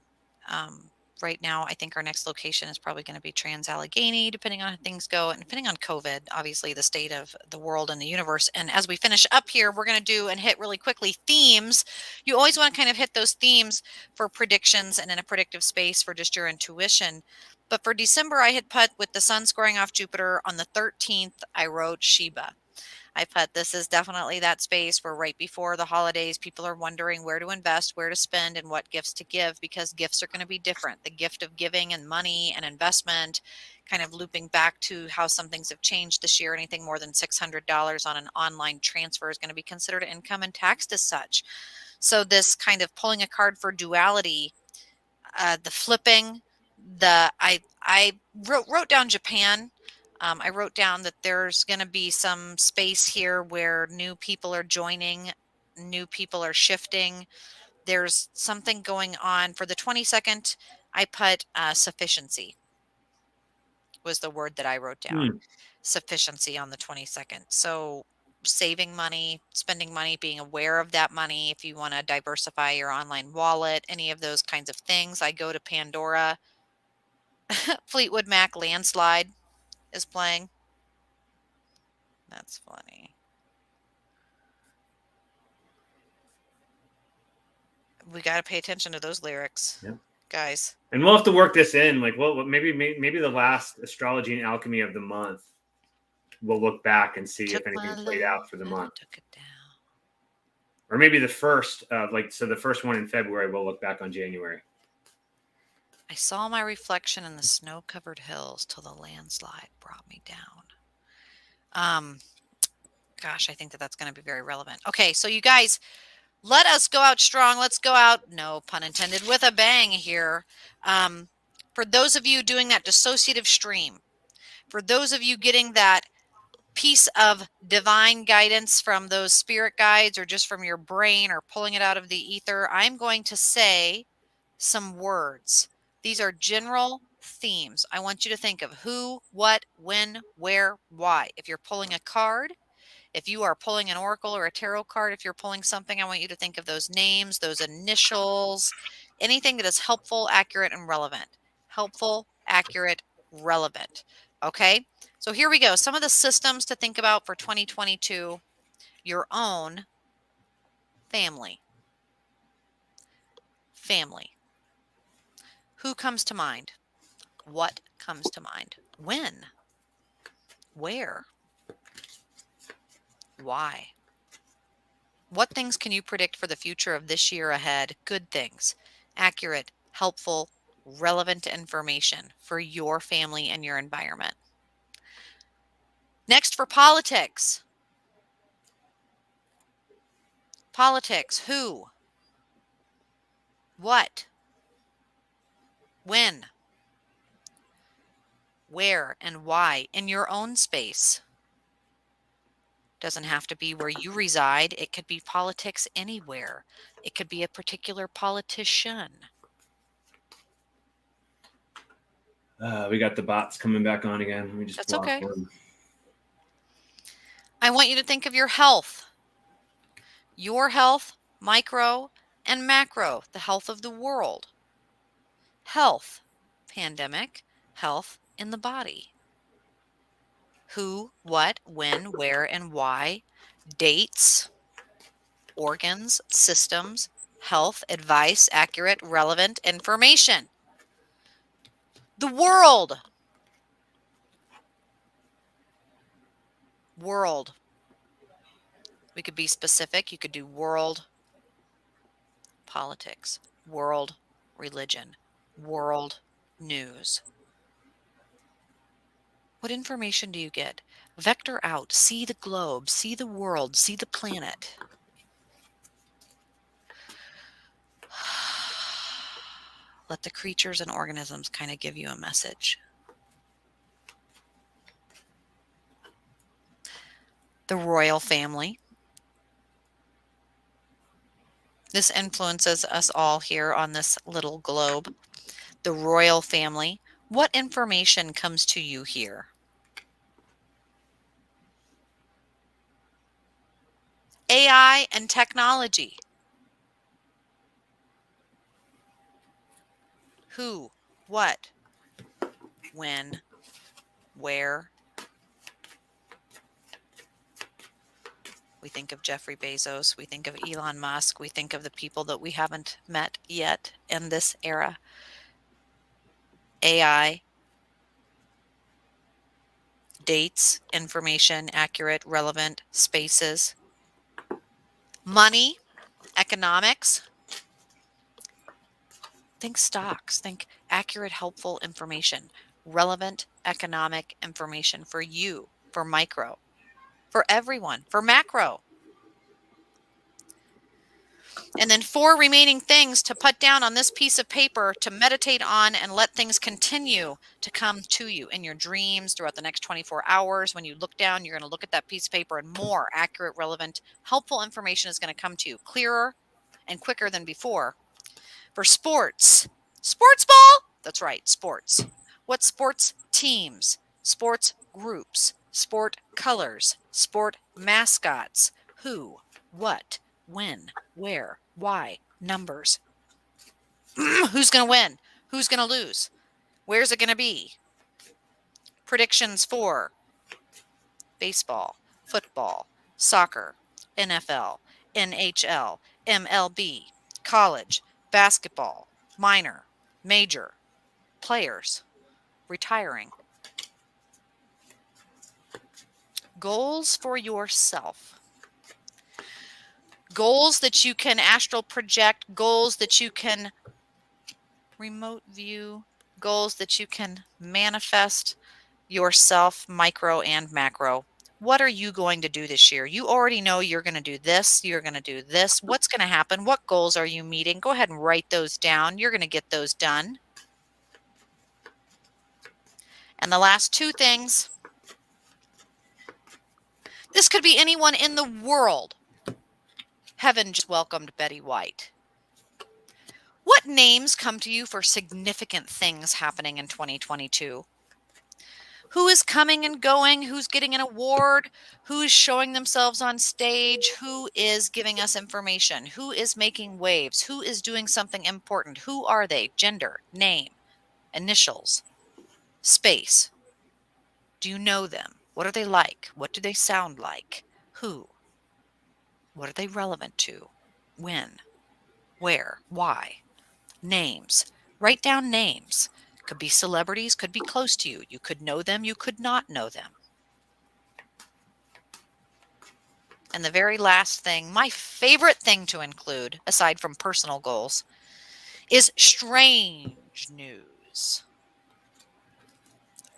S2: Right now, I think our next location is probably going to be Trans-Allegheny, depending on how things go and depending on COVID, obviously the state of the world and the universe. And as we finish up here, we're going to do and hit really quickly themes. You always want to kind of hit those themes for predictions and in a predictive space for just your intuition. But for December, I had put with the sun squaring off Jupiter on the 13th, I wrote Sheba. I put this is definitely that space where right before the holidays, people are wondering where to invest, where to spend, and what gifts to give, because gifts are going to be different. The gift of giving and money and investment, kind of looping back to how some things have changed this year. Anything more than $600 on an online transfer is going to be considered income and taxed as such. So this kind of pulling a card for duality, the flipping, I wrote down Japan. I wrote down that there's going to be some space here where new people are joining, new people are shifting. There's something going on. For the 22nd, I put sufficiency was the word that I wrote down. Sufficiency on the 22nd. So saving money, spending money, being aware of that money. If you want to diversify your online wallet, any of those kinds of things. I go to Pandora. Fleetwood Mac Landslide is playing. That's funny. We got to pay attention to those lyrics, guys.
S1: And we'll have to work this in. Like, well, maybe the last astrology and alchemy of the month, we'll look back and see if anything played out for the month. Or maybe the first, the first one in February, we'll look back on January.
S2: I saw my reflection in the snow-covered hills till the landslide brought me down. Gosh, I think that's going to be very relevant. Okay, so you guys, let us go out strong. Let's go out, no pun intended, with a bang here. For those of you doing that dissociative stream, for those of you getting that piece of divine guidance from those spirit guides or just from your brain or pulling it out of the ether, I'm going to say some words. These are general themes. I want you to think of who, what, when, where, why. If you're pulling a card, if you are pulling an oracle or a tarot card, if you're pulling something, I want you to think of those names, those initials, anything that is helpful, accurate, and relevant. Helpful, accurate, relevant. Okay, so here we go. Some of the systems to think about for 2022, your own family. Family. Who comes to mind? What comes to mind? When? Where? Why? What things can you predict for the future of this year ahead? Good things, accurate, helpful, relevant information for your family and your environment. Next, for politics. Politics, who? What? When? Where and why in your own space? Doesn't have to be where you reside. It could be politics anywhere. It could be a particular politician.
S1: We got the bots coming back on again. We just
S2: That's okay.
S1: one.
S2: I want you to think of your health. Your health, micro and macro, the health of the world. Health, pandemic, health in the body. Who, what, when, where, and why. Dates, organs, systems, health, advice, accurate, relevant information. The world. World. We could be specific. You could do world politics, world religion, world news. What information do you get? Vector out. See the globe. See the world. See the planet. Let the creatures and organisms kind of give you a message. The royal family. This influences us all here on this little globe. The royal family. What information comes to you here? AI and technology. Who, what, when, where. We think of Jeffrey Bezos. We think of Elon Musk. We think of the people that we haven't met yet in this era. AI, dates, information, accurate, relevant, spaces, money, economics. Think stocks, think accurate, helpful information, relevant economic information for you, for micro, for everyone, for macro. And then 4 remaining things to put down on this piece of paper to meditate on and let things continue to come to you in your dreams throughout the next 24 hours. When you look down, you're going to look at that piece of paper and more accurate, relevant, helpful information is going to come to you clearer and quicker than before. For sports, sports ball? That's right, sports. What sports teams, sports groups, sport colors, sport mascots, who, what, when, where, why, numbers. Who's going to win? Who's going to lose? Where's it going to be? Predictions for baseball, football, soccer, NFL, NHL, MLB, college, basketball, minor, major, players, retiring. Goals for yourself. Goals that you can astral project, goals that you can remote view, goals that you can manifest yourself, micro and macro. What are you going to do this year? You already know you're going to do this. You're going to do this. What's going to happen? What goals are you meeting? Go ahead and write those down. You're going to get those done. And the last 2 things. This could be anyone in the world. Heaven just welcomed Betty White. What names come to you for significant things happening in 2022? Who is coming and going? Who's getting an award? Who's showing themselves on stage? Who is giving us information? Who is making waves? Who is doing something important? Who are they? Gender, name, initials, space. Do you know them? What are they like? What do they sound like? Who? What are they relevant to? When? Where? Why? Names. Write down names. Could be celebrities, could be close to you. You could know them, you could not know them. And the very last thing, my favorite thing to include, aside from personal goals, is strange news.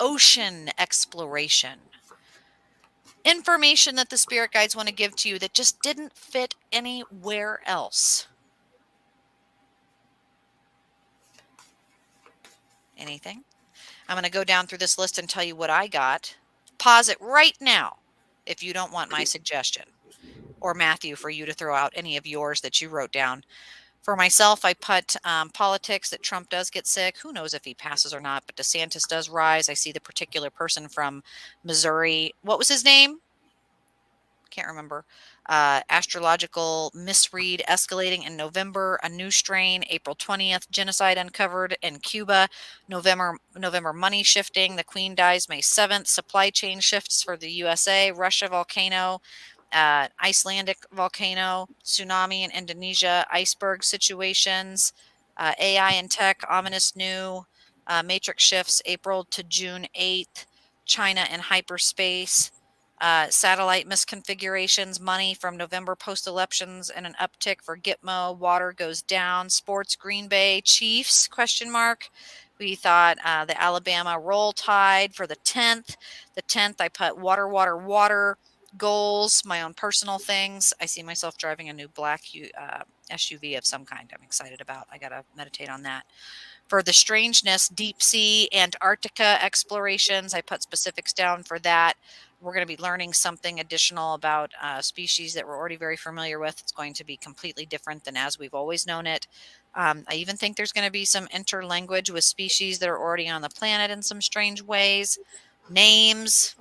S2: Ocean exploration. Information that the spirit guides want to give to you that just didn't fit anywhere else. Anything? I'm going to go down through this list and tell you what I got. Pause it right now if you don't want my suggestion. Or Matthew, for you to throw out any of yours that you wrote down. For myself, I put politics, that Trump does get sick. Who knows if he passes or not, but DeSantis does rise. I see the particular person from Missouri. What was his name? Can't remember. Astrological misread escalating in November. A new strain, April 20th. Genocide uncovered in Cuba. November money shifting. The Queen dies May 7th. Supply chain shifts for the USA. Russia volcano. Icelandic volcano. Tsunami in Indonesia. Iceberg situations. AI and tech. Ominous new. Matrix shifts April to June 8th. China and hyperspace. Satellite misconfigurations, money from November post-elections, and an uptick for Gitmo. Water goes down. Sports, Green Bay Chiefs, question mark. We thought the Alabama Roll Tide for the 10th. The 10th, I put water, water, water. Goals, my own personal things. I see myself driving a new black SUV of some kind I'm excited about. I got to meditate on that. For the strangeness, deep sea, Antarctica explorations, I put specifics down for that. We're going to be learning something additional about species that we're already very familiar with. It's going to be completely different than as we've always known it. I even think there's going to be some interlanguage with species that are already on the planet in some strange ways. Names,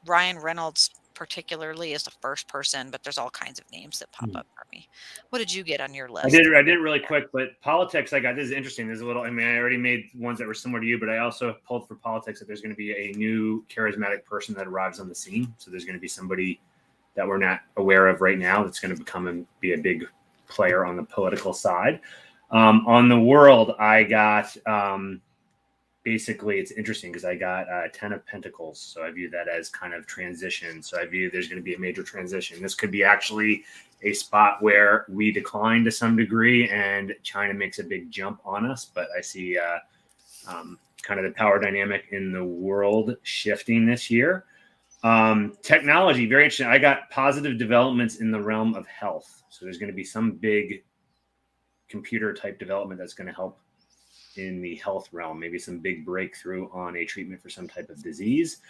S2: Ryan Reynolds particularly is the first person, but there's all kinds of names that pop up for me. What did you get on your list?
S1: I did really quick, but politics, I got, this is interesting. There's a little, I mean, I already made ones that were similar to you, but I also pulled for politics that there's going to be a new charismatic person that arrives on the scene. So there's going to be somebody that we're not aware of right now that's going to become and be a big player on the political side. On the world, I got, basically, it's interesting because I got 10 of Pentacles. So I view that as kind of transition. So I view there's going to be a major transition. This could be actually a spot where we decline to some degree and China makes a big jump on us. But I see kind of the power dynamic in the world shifting this year. Technology, very interesting. I got positive developments in the realm of health. So there's going to be some big computer type development that's going to help in the health realm, maybe some big breakthrough on a treatment for some type of disease.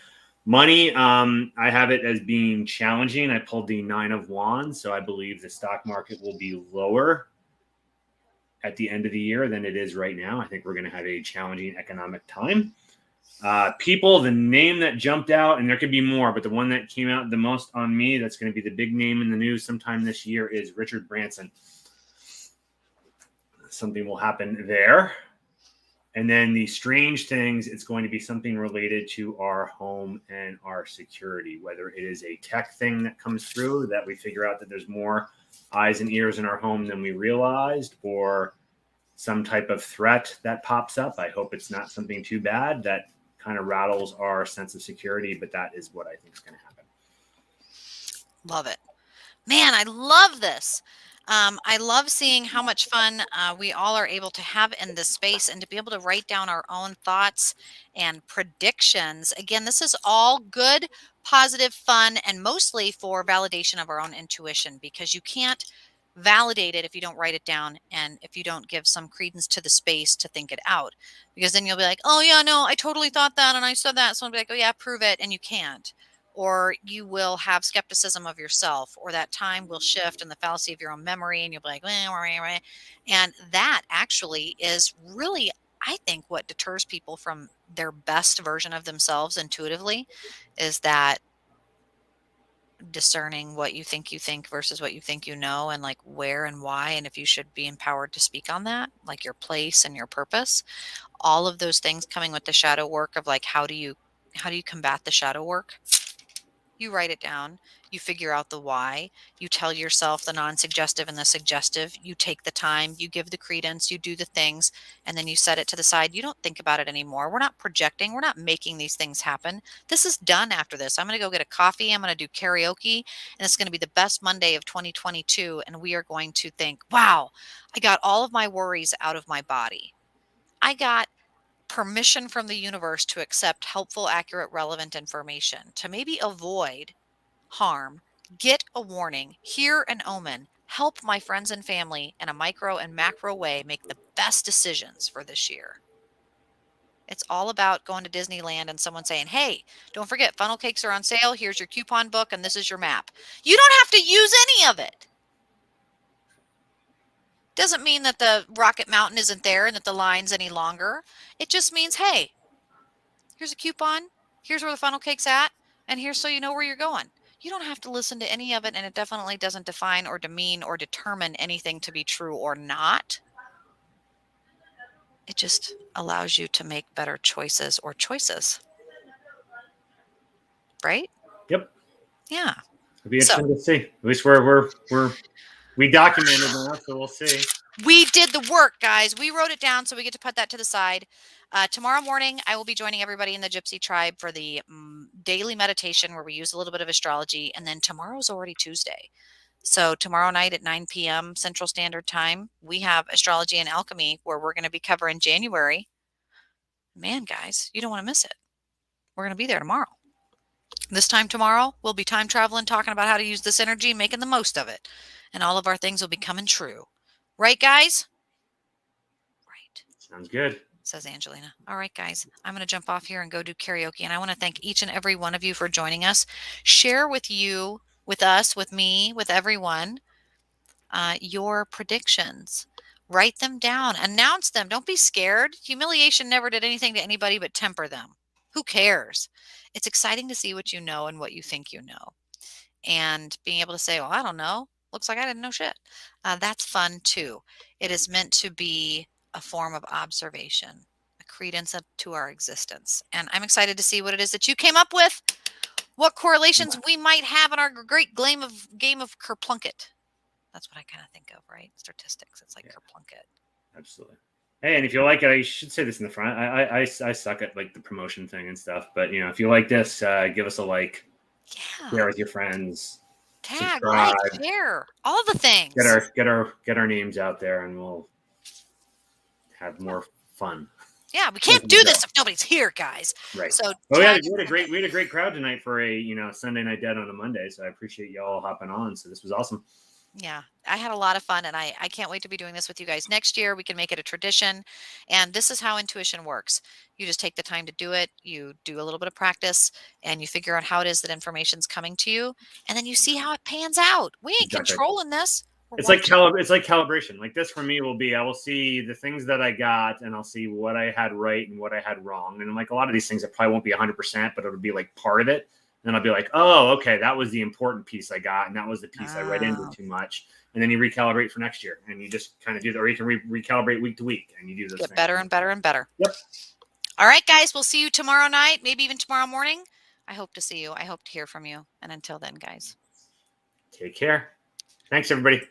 S1: Money, I have it as being challenging. I pulled the 9 of Wands, so I believe the stock market will be lower at the end of the year than it is right now. I think we're going to have a challenging economic time. People, the name that jumped out, and there could be more, but the one that came out the most on me, that's going to be the big name in the news sometime this year, is Richard Branson. Something will happen there. And then the strange things, it's going to be something related to our home and our security, whether it is a tech thing that comes through that we figure out that there's more eyes and ears in our home than we realized, or some type of threat that pops up. I hope it's not something too bad that kind of rattles our sense of security, but that is what I think is going to happen.
S2: Love it. Man, I love this. I love seeing how much fun we all are able to have in this space and to be able to write down our own thoughts and predictions. Again, this is all good, positive, fun, and mostly for validation of our own intuition, because you can't validate it if you don't write it down and if you don't give some credence to the space to think it out. Because then you'll be like, oh, yeah, no, I totally thought that and I said that. Someone will be like, oh, yeah, prove it. And you can't. Or you will have skepticism of yourself, or that time will shift and the fallacy of your own memory, and you'll be like, and that actually is really, I think, what deters people from their best version of themselves intuitively, is that discerning what you think versus what you think you know, and like where and why, and if you should be empowered to speak on that, like your place and your purpose. All of those things coming with the shadow work of like, how do you combat the shadow work? You write it down, you figure out the why, you tell yourself the non-suggestive and the suggestive, you take the time, you give the credence, you do the things, and then you set it to the side. You don't think about it anymore. We're not projecting, we're not making these things happen. This is done after this. I'm going to go get a coffee, I'm going to do karaoke, and it's going to be the best Monday of 2022, and we are going to think, wow, I got all of my worries out of my body. I got permission from the universe to accept helpful, accurate, relevant information, to maybe avoid harm, get a warning, hear an omen, help my friends and family in a micro and macro way make the best decisions for this year. It's all about going to Disneyland and someone saying, hey, don't forget, funnel cakes are on sale. Here's your coupon book and this is your map. You don't have to use any of it. Doesn't mean that the Rocket Mountain isn't there and that the line's any longer. It just means, hey, here's a coupon, here's where the funnel cake's at, and here's so you know where you're going. You don't have to listen to any of it, and it definitely doesn't define or demean or determine anything to be true or not. It just allows you to make better choices or choices. Right?
S1: Yep.
S2: Yeah.
S1: It'll be interesting to see. At least we're We documented that, so we'll see.
S2: We did the work, guys. We wrote it down, so we get to put that to the side. Tomorrow morning, I will be joining everybody in the Gypsy Tribe for the daily meditation where we use a little bit of astrology. And then tomorrow's already Tuesday. So tomorrow night at 9 p.m. Central Standard Time, we have Astrology and Alchemy where we're going to be covering January. Man, guys, you don't want to miss it. We're going to be there tomorrow. This time tomorrow, we'll be time traveling, talking about how to use this energy, making the most of it. And all of our things will be coming true. Right, guys? Right.
S1: Sounds good.
S2: Says Angelina. All right, guys, I'm going to jump off here and go do karaoke. And I want to thank each and every one of you for joining us. Share with you, with us, with me, with everyone, your predictions. Write them down. Announce them. Don't be scared. Humiliation never did anything to anybody but temper them. Who cares? It's exciting to see what you know and what you think you know. And being able to say, well, I don't know. Looks like I didn't know shit. That's fun, too. It is meant to be a form of observation, a credence to our existence. And I'm excited to see what it is that you came up with, what correlations we might have in our great game of Kerplunket. That's what I kind of think of, right? Statistics. It's like Kerplunket.
S1: Absolutely. Hey, and if you like it, I should say this in the front. I suck at like the promotion thing and stuff, but if you like this, give us a like.
S2: Yeah.
S1: Share with your friends.
S2: Tag,
S1: subscribe,
S2: like, share, all the things.
S1: Get our names out there, and we'll have more fun.
S2: Yeah, we can't do this if nobody's here, guys.
S1: Right.
S2: So
S1: we had a great crowd tonight for a Sunday Night Dead on a Monday. So I appreciate y'all hopping on. So this was awesome.
S2: Yeah, I had a lot of fun, and I can't wait to be doing this with you guys next year. We can make it a tradition, and this is how intuition works. You just take the time to do it. You do a little bit of practice, and you figure out how it is that information's coming to you, and then you see how it pans out. We ain't controlling this.
S1: It's like calibration. Like this for me will be, I will see the things that I got, and I'll see what I had right and what I had wrong. And like a lot of these things, it probably won't be 100%, but it'll be like part of it. And I'll be like, oh, okay, that was the important piece I got, and that was the piece I read into too much. And then you recalibrate for next year, and you just kind of do that, or you can recalibrate week to week, and you do those things.
S2: Get better and better and better.
S1: Yep.
S2: All right, guys, we'll see you tomorrow night, maybe even tomorrow morning. I hope to see you. I hope to hear from you. And until then, guys,
S1: take care. Thanks, everybody.